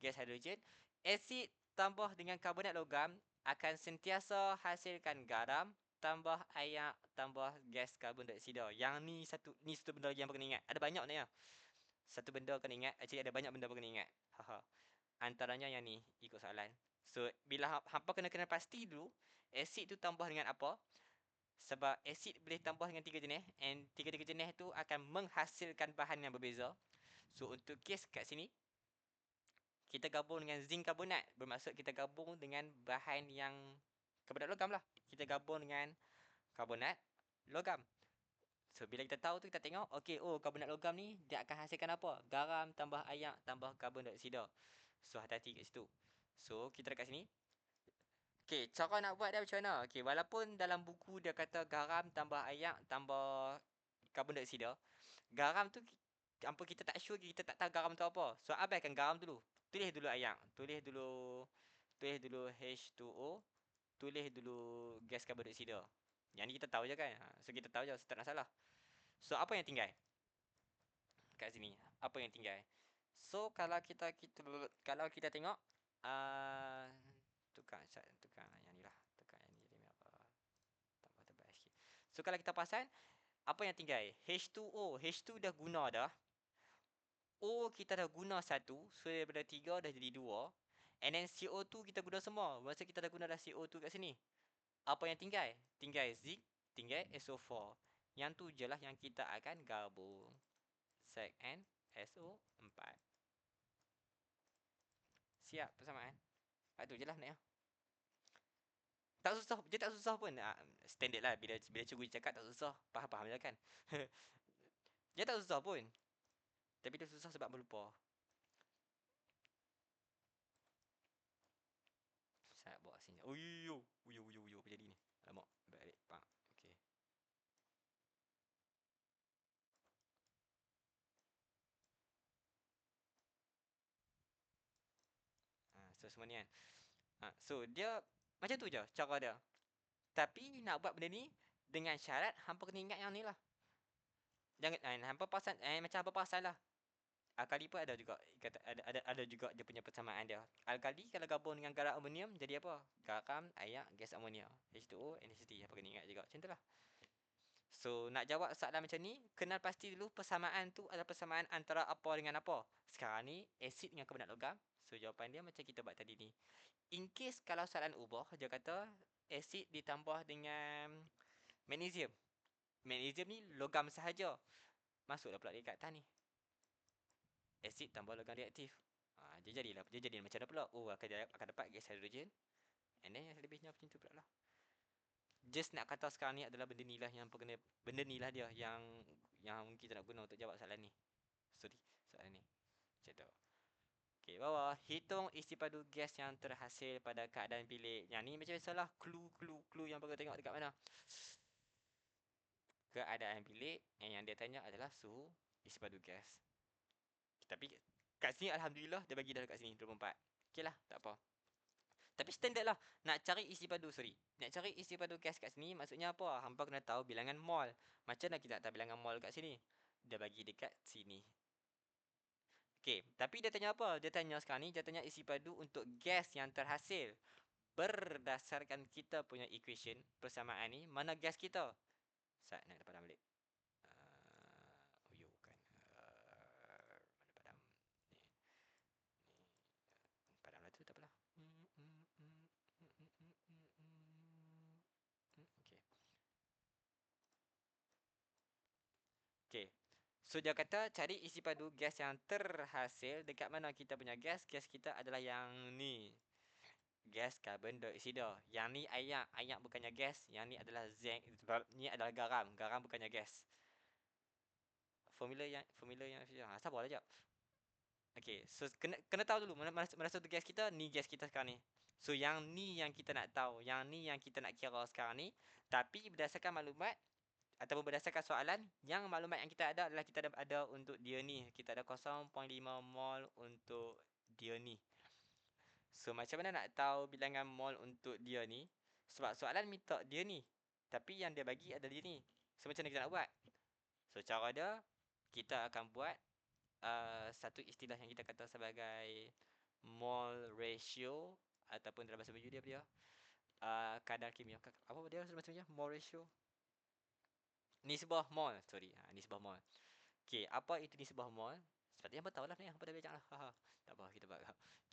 gas hidrogen. Acid tambah dengan karbonat logam akan sentiasa hasilkan garam tambah air tambah gas karbon dioksida. Yang ni satu benda yang kena ingat. Ada banyak ni ya. Satu benda kena ingat. Actually ada banyak benda kena ingat. Haha. Antaranya yang ni ikut soalan. So bila hampa kena pasti dulu acid tu tambah dengan apa? Sebab acid boleh tambah dengan 3 jenis, and 3 jenis tu akan menghasilkan bahan yang berbeza. So untuk kes kat sini kita gabung dengan zinc karbonat, bermaksud kita gabung dengan bahan yang karbonat logam lah. Kita gabung dengan karbonat logam. So bila kita tahu tu kita tengok, okey, oh karbonat logam ni dia akan hasilkan apa? Garam tambah air tambah karbon dioksida. So hati-hati kat situ. So kita dekat sini. Okey, cara nak buat dia macam mana? Okey, walaupun dalam buku dia kata garam tambah air tambah karbon dioksida, garam tu apa kita tak sure, kita tak tahu garam tu apa. So abaikan garam dulu. Tulis dulu air. Tulis dulu H2O. Tulis dulu gas karbon dioksida. Yang ni kita tahu je kan. So kita tahu je, so tak nak salah. So apa yang tinggal? Kat sini. Apa yang tinggal? So kalau kita tengok tukar yang ni lah. Tukar yang ni jadi apa? Tambah tebal sikit. So kalau kita perasan, apa yang tinggal? H2O. H2 dah guna dah. O kita dah guna satu. So daripada 3 dah jadi 2. And then CO2 kita guna semua. Maksud kita dah guna dah CO2 kat sini. Apa yang tinggal? Tinggal zinc, tinggal SO4. Yang tu je lah yang kita akan gabung. Sec N SO4. Siap persamaan. Tu je lah nak ya. Tak susah, dia tak susah pun. Standard lah bila cikgu cakap tak susah. Faham je kan. Dia tak susah pun. Tapi dia susah sebab berlupa. Saya bawa sini. Uyo. Apa jadi ni? Alamak. Balik. Pak. Okay. So semua ni kan. So dia macam tu je cara dia. Tapi nak buat benda ni dengan syarat hampa kena ingat yang ni lah. Jangan hampa perasan macam hampa perasan lah. Alkali pun ada juga ada juga dia punya persamaan dia. Alkali kalau gabung dengan garam amonium jadi apa? Garam, air, gas amonia. H2O, NH3. Apa kena ingat juga. Macam tu lah. So nak jawab soalan macam ni, kenal pasti dulu persamaan tu adalah persamaan antara apa dengan apa. Sekarang ni acid dengan karbonat logam. So jawapan dia macam kita buat tadi ni. In case kalau soalan ubah, dia kata acid ditambah dengan magnesium. Magnesium ni logam sahaja. Masuklah pula dekat atas ni. Acid tambah logam reaktif. Dia jadi macam mana pula? Oh, akan dapat gas hidrogen. And then yang selebihnya macam tu pula lah. Just nak kata sekarang ni adalah benda ni lah yang kena, benda ni lah dia yang kita nak guna untuk jawab soalan ni. Sorry, soalan ni. Macam tu. Okay, bawah. Hitung isi padu gas yang terhasil pada keadaan bilik. Yang ni macam biasalah. Clue yang perlu tengok dekat mana. Keadaan bilik. Yang dia tanya adalah suhu isi padu gas. Tapi kat sini Alhamdulillah dia bagi dah dekat sini 24. Okay lah, tak apa. Tapi standard lah. Nak cari isi padu, Nak cari isi padu gas kat sini maksudnya apa? Hampa kena tahu bilangan mol. Macam mana kita nak tahu bilangan mol kat sini? Dia bagi dekat sini. Okay, tapi dia tanya apa? Dia tanya sekarang ni, dia tanya isi padu untuk gas yang terhasil. Berdasarkan kita punya equation persamaan ni, mana gas kita? Sat, nak padam balik. Bukan. Mana padam? Ni. Padam lah tu, tak apalah. Okay. So dia kata cari isi padu gas yang terhasil. Dekat mana kita punya gas? Gas kita adalah yang ni. Gas karbon dioksida. Yang ni air. Air bukannya gas. Yang ni adalah zinc. Ni adalah garam. Garam bukannya gas. Formula yang sabarlah jap. Okay. So kena tahu dulu mana satu gas kita. Ni gas kita sekarang ni. So yang ni yang kita nak tahu. Yang ni yang kita nak kira sekarang ni. Tapi berdasarkan maklumat ataupun berdasarkan soalan, yang maklumat yang kita ada adalah kita ada untuk dia ni. Kita ada 0.5 mol untuk dia ni. So, macam mana nak tahu bilangan mol untuk dia ni? Sebab soalan minta dia ni. Tapi yang dia bagi adalah dia ni. So, macam mana kita nak buat? So, cara dia, kita akan buat satu istilah yang kita kata sebagai mole ratio, ataupun dalam bahasa Melayu dia apa dia? Kadar kimia. Apa dia dalam bahasa Melayu? Mole ratio. Nisbah mol. Sorry. Nisbah mol. Okay, apa itu nisbah mol? Sebab yang tahu lah ni, apa dah belajar lah. Haha. Tak apa, kita buat.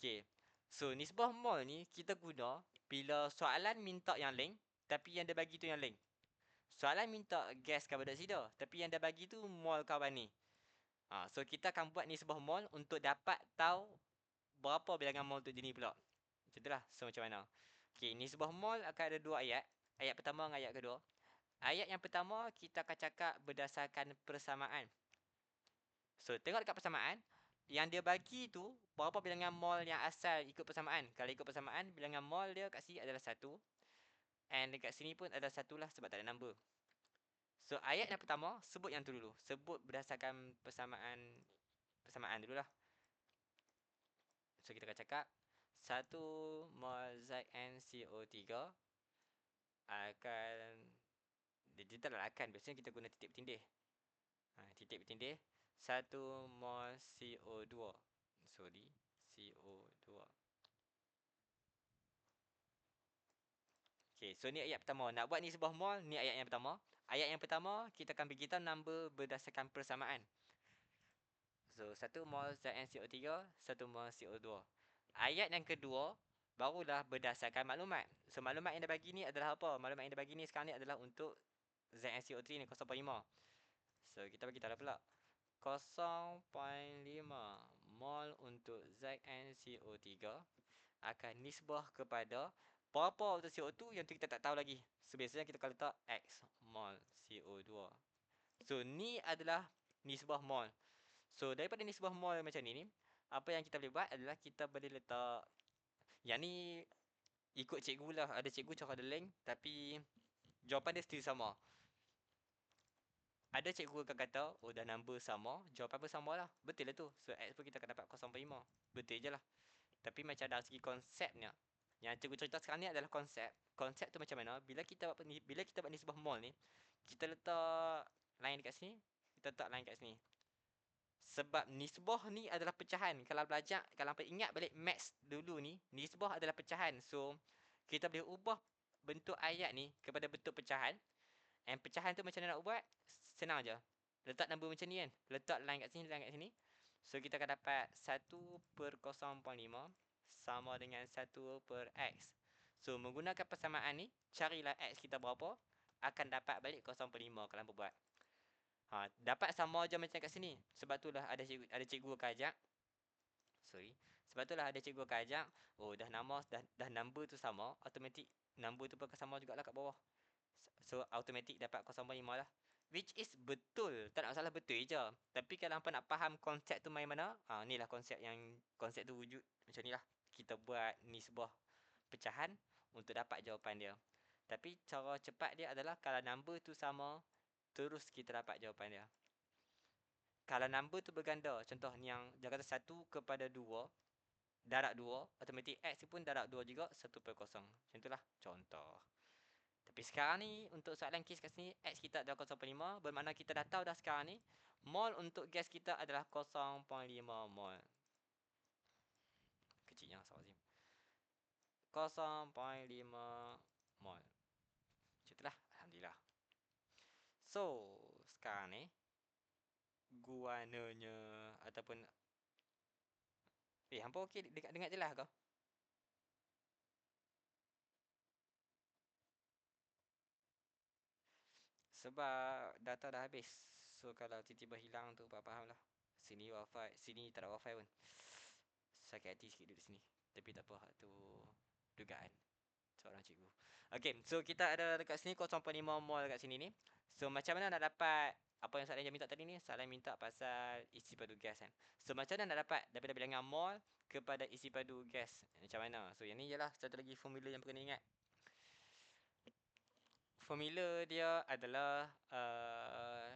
Okay. So, nisbah mol ni kita guna bila soalan minta yang lain, tapi yang dia bagi tu yang lain. Soalan minta gas karbon dioksida, tapi yang dia bagi tu mol karban ni. So, kita akan buat nisbah mol untuk dapat tahu berapa bilangan mol untuk jenis pula. Macam tu lah. So, macam mana? Okay, nisbah mol akan ada dua ayat. Ayat pertama dengan ayat kedua. Ayat yang pertama, kita akan cakap berdasarkan persamaan. So, tengok dekat persamaan. Yang dia bagi tu, berapa bilangan mol yang asal ikut persamaan. Kalau ikut persamaan, bilangan mol dia kat sini adalah 1. And dekat sini pun ada 1 lah sebab tak ada number. So, ayat yang pertama, sebut yang tu dulu. Sebut berdasarkan persamaan dulu lah. So, kita akan cakap 1 mol ZnCO3 akan, dia tak lah akan, biasanya kita guna titik bertindih. Titik bertindih 1 mol CO2. Sorry, CO2. Okay, so ni ayat pertama. Nak buat ni sebuah mol, ni ayat yang pertama. Ayat yang pertama, kita akan beritahu number berdasarkan persamaan. So, 1 mol ZnCO3, 1 mol CO2. Ayat yang kedua, barulah berdasarkan maklumat. So, maklumat yang dia bagi ni adalah apa? Maklumat yang dia bagi ni sekarang ni adalah untuk ZnCO3 ni 0.5. So, kita bagi tahu lah pula. 0.5 mol untuk ZnCO3 akan nisbah kepada berapa untuk CO2 yang tu kita tak tahu lagi. So, biasanya kita akan letak X mol CO2. So, ni adalah nisbah mol. So, daripada nisbah mol macam ni, apa yang kita boleh buat adalah kita boleh letak, yang ni ikut cikgu lah. Ada cikgu cara dia lain, tapi jawapan dia still sama. Ada cikgu akan kata, oh dah number sama, jawapan pun sama lah. Betul lah tu. So, X pun kita akan dapat 0.5. Betul je lah. Tapi macam dari segi konsepnya, yang cikgu cerita sekarang ni adalah konsep. Konsep tu macam mana? Bila kita buat nisbah mol ni, kita letak line dekat sini, kita letak line kat sini. Sebab nisbah ni adalah pecahan. Kalau belajar, kalau ingat balik maths dulu ni, nisbah adalah pecahan. So, kita boleh ubah bentuk ayat ni kepada bentuk pecahan. And pecahan tu macam mana nak buat? Senang je. Letak number macam ni kan. Letak line kat sini, line kat sini. So, kita akan dapat 1/0.5 sama dengan 1/X. So, menggunakan persamaan ni, carilah X kita berapa, akan dapat balik 0.5 kalau hampa buat. Dapat sama je macam kat sini. Sebab tu lah ada cikgu akan ajak. Sorry. Sebab tu lah ada cikgu akan ajak. Oh, dah number tu sama, automatic number tu pun akan sama jugalah kat bawah. So, automatic dapat 0.5 lah. Which is betul. Tak nak salah, betul je. Tapi kalau hampa nak faham konsep tu main mana, ni lah konsep tu wujud. Macam ni lah. Kita buat nisbah pecahan untuk dapat jawapan dia. Tapi cara cepat dia adalah kalau number tu sama, terus kita dapat jawapan dia. Kalau number tu berganda, contoh ni yang dia kata 1/2, darab 2, automatic X pun darab 2 juga, 1/0. Macam itulah contoh. Tapi sekarang ni, untuk soalan kes kat sini, X kita adalah 0.5, bermakna kita dah tahu dah sekarang ni, mol untuk gas kita adalah 0.5 mol. Kecilnya, astagfirullahaladzim. 0.5 mol. Macam itulah, alhamdulillah. So, sekarang ni, guananya ataupun hampa okey dengar jelas ke? Sebab data dah habis. So kalau tiba-tiba hilang tu faham lah. Sini wifi, sini tak ada wifi pun. Sakit hati sikit duduk sini. Tapi tak apa, tu dugaan seorang cikgu. Okay, so kita ada dekat sini 0.5 mol dekat sini ni. So macam mana nak dapat apa yang soalan dia minta tadi ni? Soalan minta pasal isi padu gas kan. So macam mana nak dapat daripada bilangan mol kepada isi padu gas? Macam mana? So yang ni ialah satu lagi formula yang perlu ingat. formula dia adalah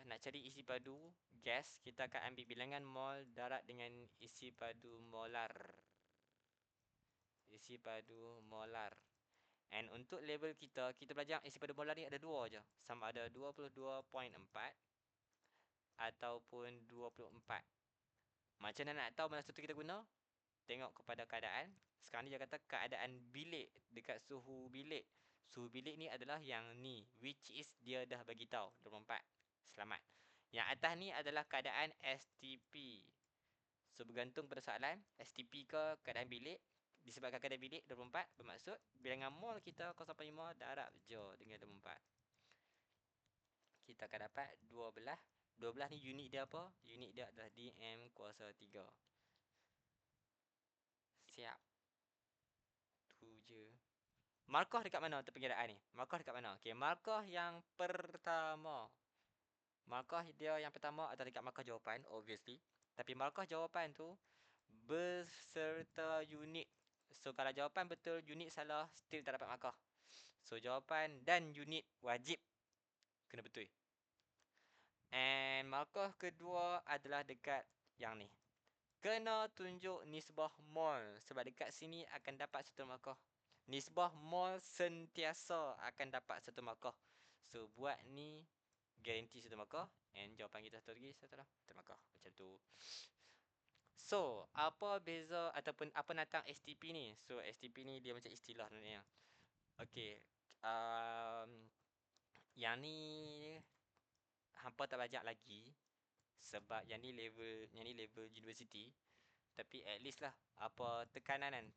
nak cari isi padu gas, kita akan ambil bilangan mol darat dengan isi padu molar. Isi padu molar. And untuk level kita, kita belajar isi padu molar ni ada dua je. Sama ada 22.4 ataupun 24. Macam mana nak tahu mana satu kita guna? Tengok kepada keadaan. Sekarang ni dia kata keadaan bilik, dekat suhu bilik. Suhu bilik ni adalah yang ni, which is dia dah bagi tahu 24. Selamat. Yang atas ni adalah keadaan STP. So bergantung pada soalan, STP ke keadaan bilik. Disebabkan keadaan bilik 24 bermaksud bilangan mol kita 0.5 darab je dengan 24. Kita akan dapat 12. 12 ni unit dia apa? Unit dia adalah dm kuasa 3. Siap. Tu je. Markah dekat mana untuk pengiraan ni? Markah dekat mana? Okey, markah yang pertama. Markah dia yang pertama adalah dekat markah jawapan, obviously. Tapi markah jawapan tu beserta unit. So kalau jawapan betul, unit salah, still tak dapat markah. So jawapan dan unit wajib kena betul. And markah kedua adalah dekat yang ni. Kena tunjuk nisbah mol. Sebab dekat sini akan dapat satu markah. Nisbah mol sentiasa akan dapat satu markah. So buat ni garanti satu markah. And jawapan kita satu lagi, satu lah, satu markah. Macam tu. So apa beza ataupun apa natang STP ni? So STP ni dia macam istilah sebenarnya. Okay. Yang ni hampa tak belajar lagi. Sebab yang ni level university. Tapi at least lah apa tekanan kan.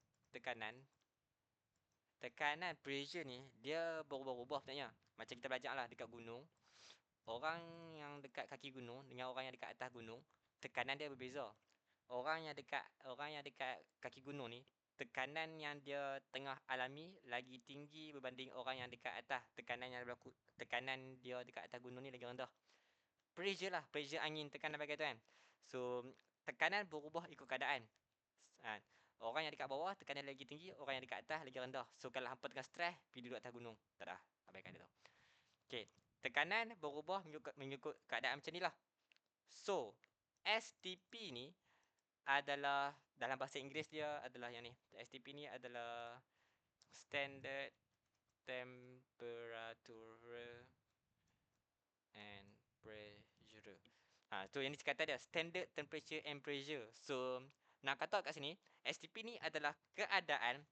Tekanan pressure ni dia berubah-ubah sebenarnya. Macam kita belajar lah dekat gunung. Orang yang dekat kaki gunung dengan orang yang dekat atas gunung, tekanan dia berbeza. Orang yang dekat kaki gunung ni, tekanan yang dia tengah alami lagi tinggi berbanding orang yang dekat atas. Tekanan dia dekat atas gunung ni lagi rendah. Pressure lah, pressure angin, tekanan bagai tu kan. So tekanan berubah ikut keadaan. Orang yang dekat bawah tekanan lagi tinggi, orang yang dekat atas lagi rendah. So kalau hampa tengah stres, pergi duduk atas gunung. Tak dah, abaikan dia tu. Okey, tekanan berubah mengikut keadaan macam ni lah. So STP ni adalah dalam bahasa Inggeris dia adalah yang ni. STP ni adalah standard temperature and pressure. So yang ni kata dia standard temperature and pressure. So nak kata kat sini, STP ni adalah keadaan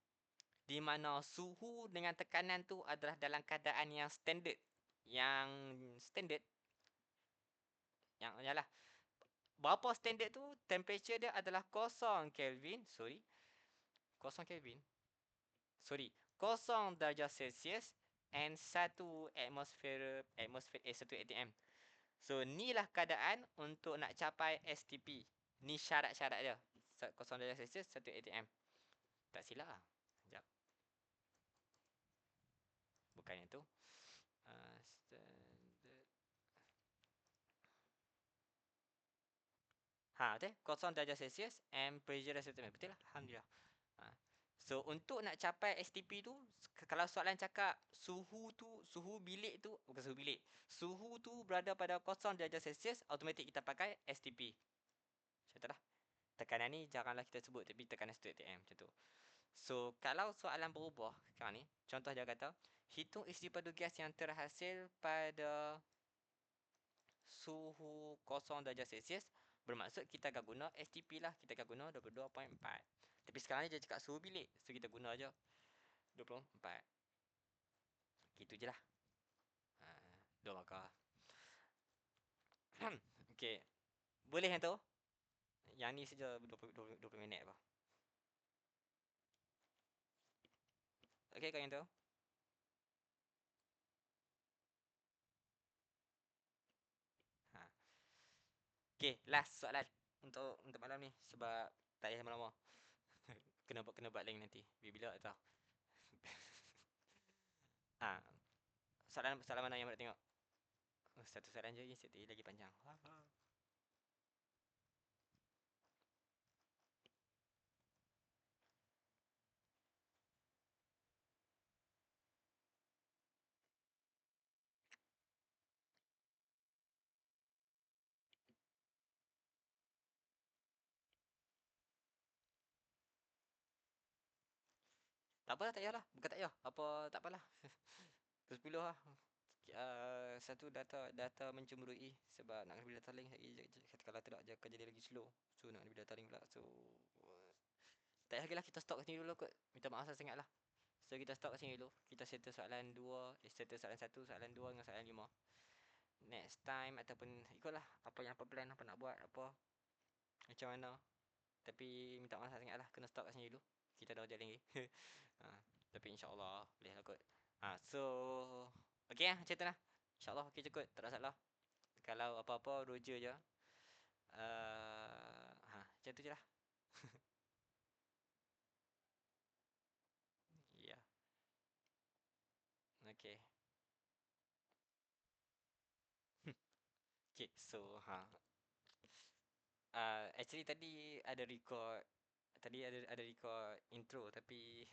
di mana suhu dengan tekanan tu adalah dalam keadaan yang standard. Yang standard yang yalah. Berapa standard tu? Temperature dia adalah 0 Kelvin, 0 darjah Celsius and 1 atmosfer 1 atm. So ni lah keadaan untuk nak capai STP. Ni syarat-syarat dia. 0 darjah Celsius 1 atm. Tak silap lah. Sekejap. Bukan yang tu. Standard. Betul? 0 darjah Celsius and pressure 1 atm. Betul lah. Alhamdulillah. So untuk nak capai STP tu, kalau soalan cakap suhu bilik tu, bukan suhu bilik. Suhu tu berada pada 0 darjah Celsius, automatik kita pakai STP. Macam tu lah. Tekanan ni jaranglah kita sebut, tapi tekanan 1 atm macam tu. So kalau soalan berubah sekarang ni, contoh dia kata, hitung isi padu gas yang terhasil pada suhu 0 darjah Celsius, bermaksud kita akan guna STP lah. Kita akan guna 22.4. Tapi sekarang ni dia cakap suhu bilik. So kita guna je 24. Gitu je lah. Dua markah. Okay. Boleh yang tu? Yang ni saja 20 minit apa. Okay kau yang tu? Okay, last soalan untuk malam ni sebab tak payah lama-lama. kena buat link nanti. Bila tak tahu. Soalan mana yang nak tengok? Satu soalan je, lagi panjang. Tak apalah, tak payahlah. Bukan tak payah. Apa, tak apalah. 10 lah. Satu data mencemburui sebab nak kena beli data link lagi kalau tidak dia akan jadi lagi slow. So nak kena beli data link pula. So tak payah lagi lah, kita stop kat sini dulu kot. Minta maaf sangat lah. So kita stop kat sini dulu. Kita settle soalan 2, settle soalan 1, soalan 2 dengan soalan 5. Next time ataupun ikutlah apa yang apa plan, apa nak buat, apa macam mana. Tapi minta maaf sangat lah, kena stop kat sini dulu. Kita dah jalan lagi. ha, tapi insyaAllah boleh lah kot. So okay lah macam tu lah. InsyaAllah okay je kot, tak ada masalah. Kalau apa-apa roja je. Macam tu je lah. Ya. Yeah. Okay. Okay, so actually tadi ada record intro tapi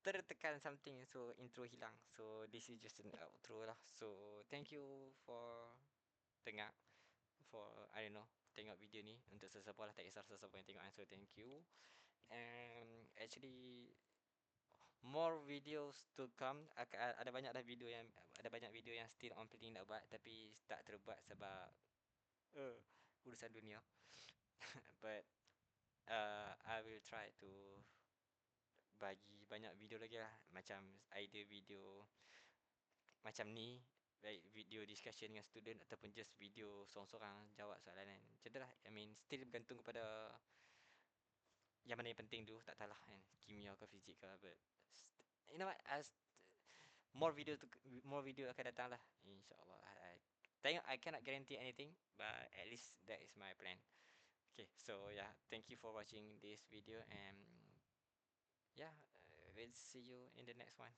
tertekan something so intro hilang. So this is just an outro lah. So thank you for tengok, for I don't know, tengok video ni. Untuk sesiapa lah, tak kisah sesiapa yang tengok kan. So thank you. And actually more videos to come. Ada banyak video yang still on planning nak buat tapi tak terbuat sebab urusan dunia. But I will try to bagi banyak video lagi lah, macam idea video macam ni, baik video discussion dengan student ataupun just video sorang-sorang jawab soalan kan. Macam tu lah. I mean still bergantung kepada yang mana yang penting tu, tak tahulah kan, kimia ke fizik ke, but you know what, as more video akan datang lah, insyaallah. I cannot guarantee anything, but at least that is my plan. Okay, so yeah, thank you for watching this video, and yeah, we'll see you in the next one.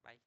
Bye.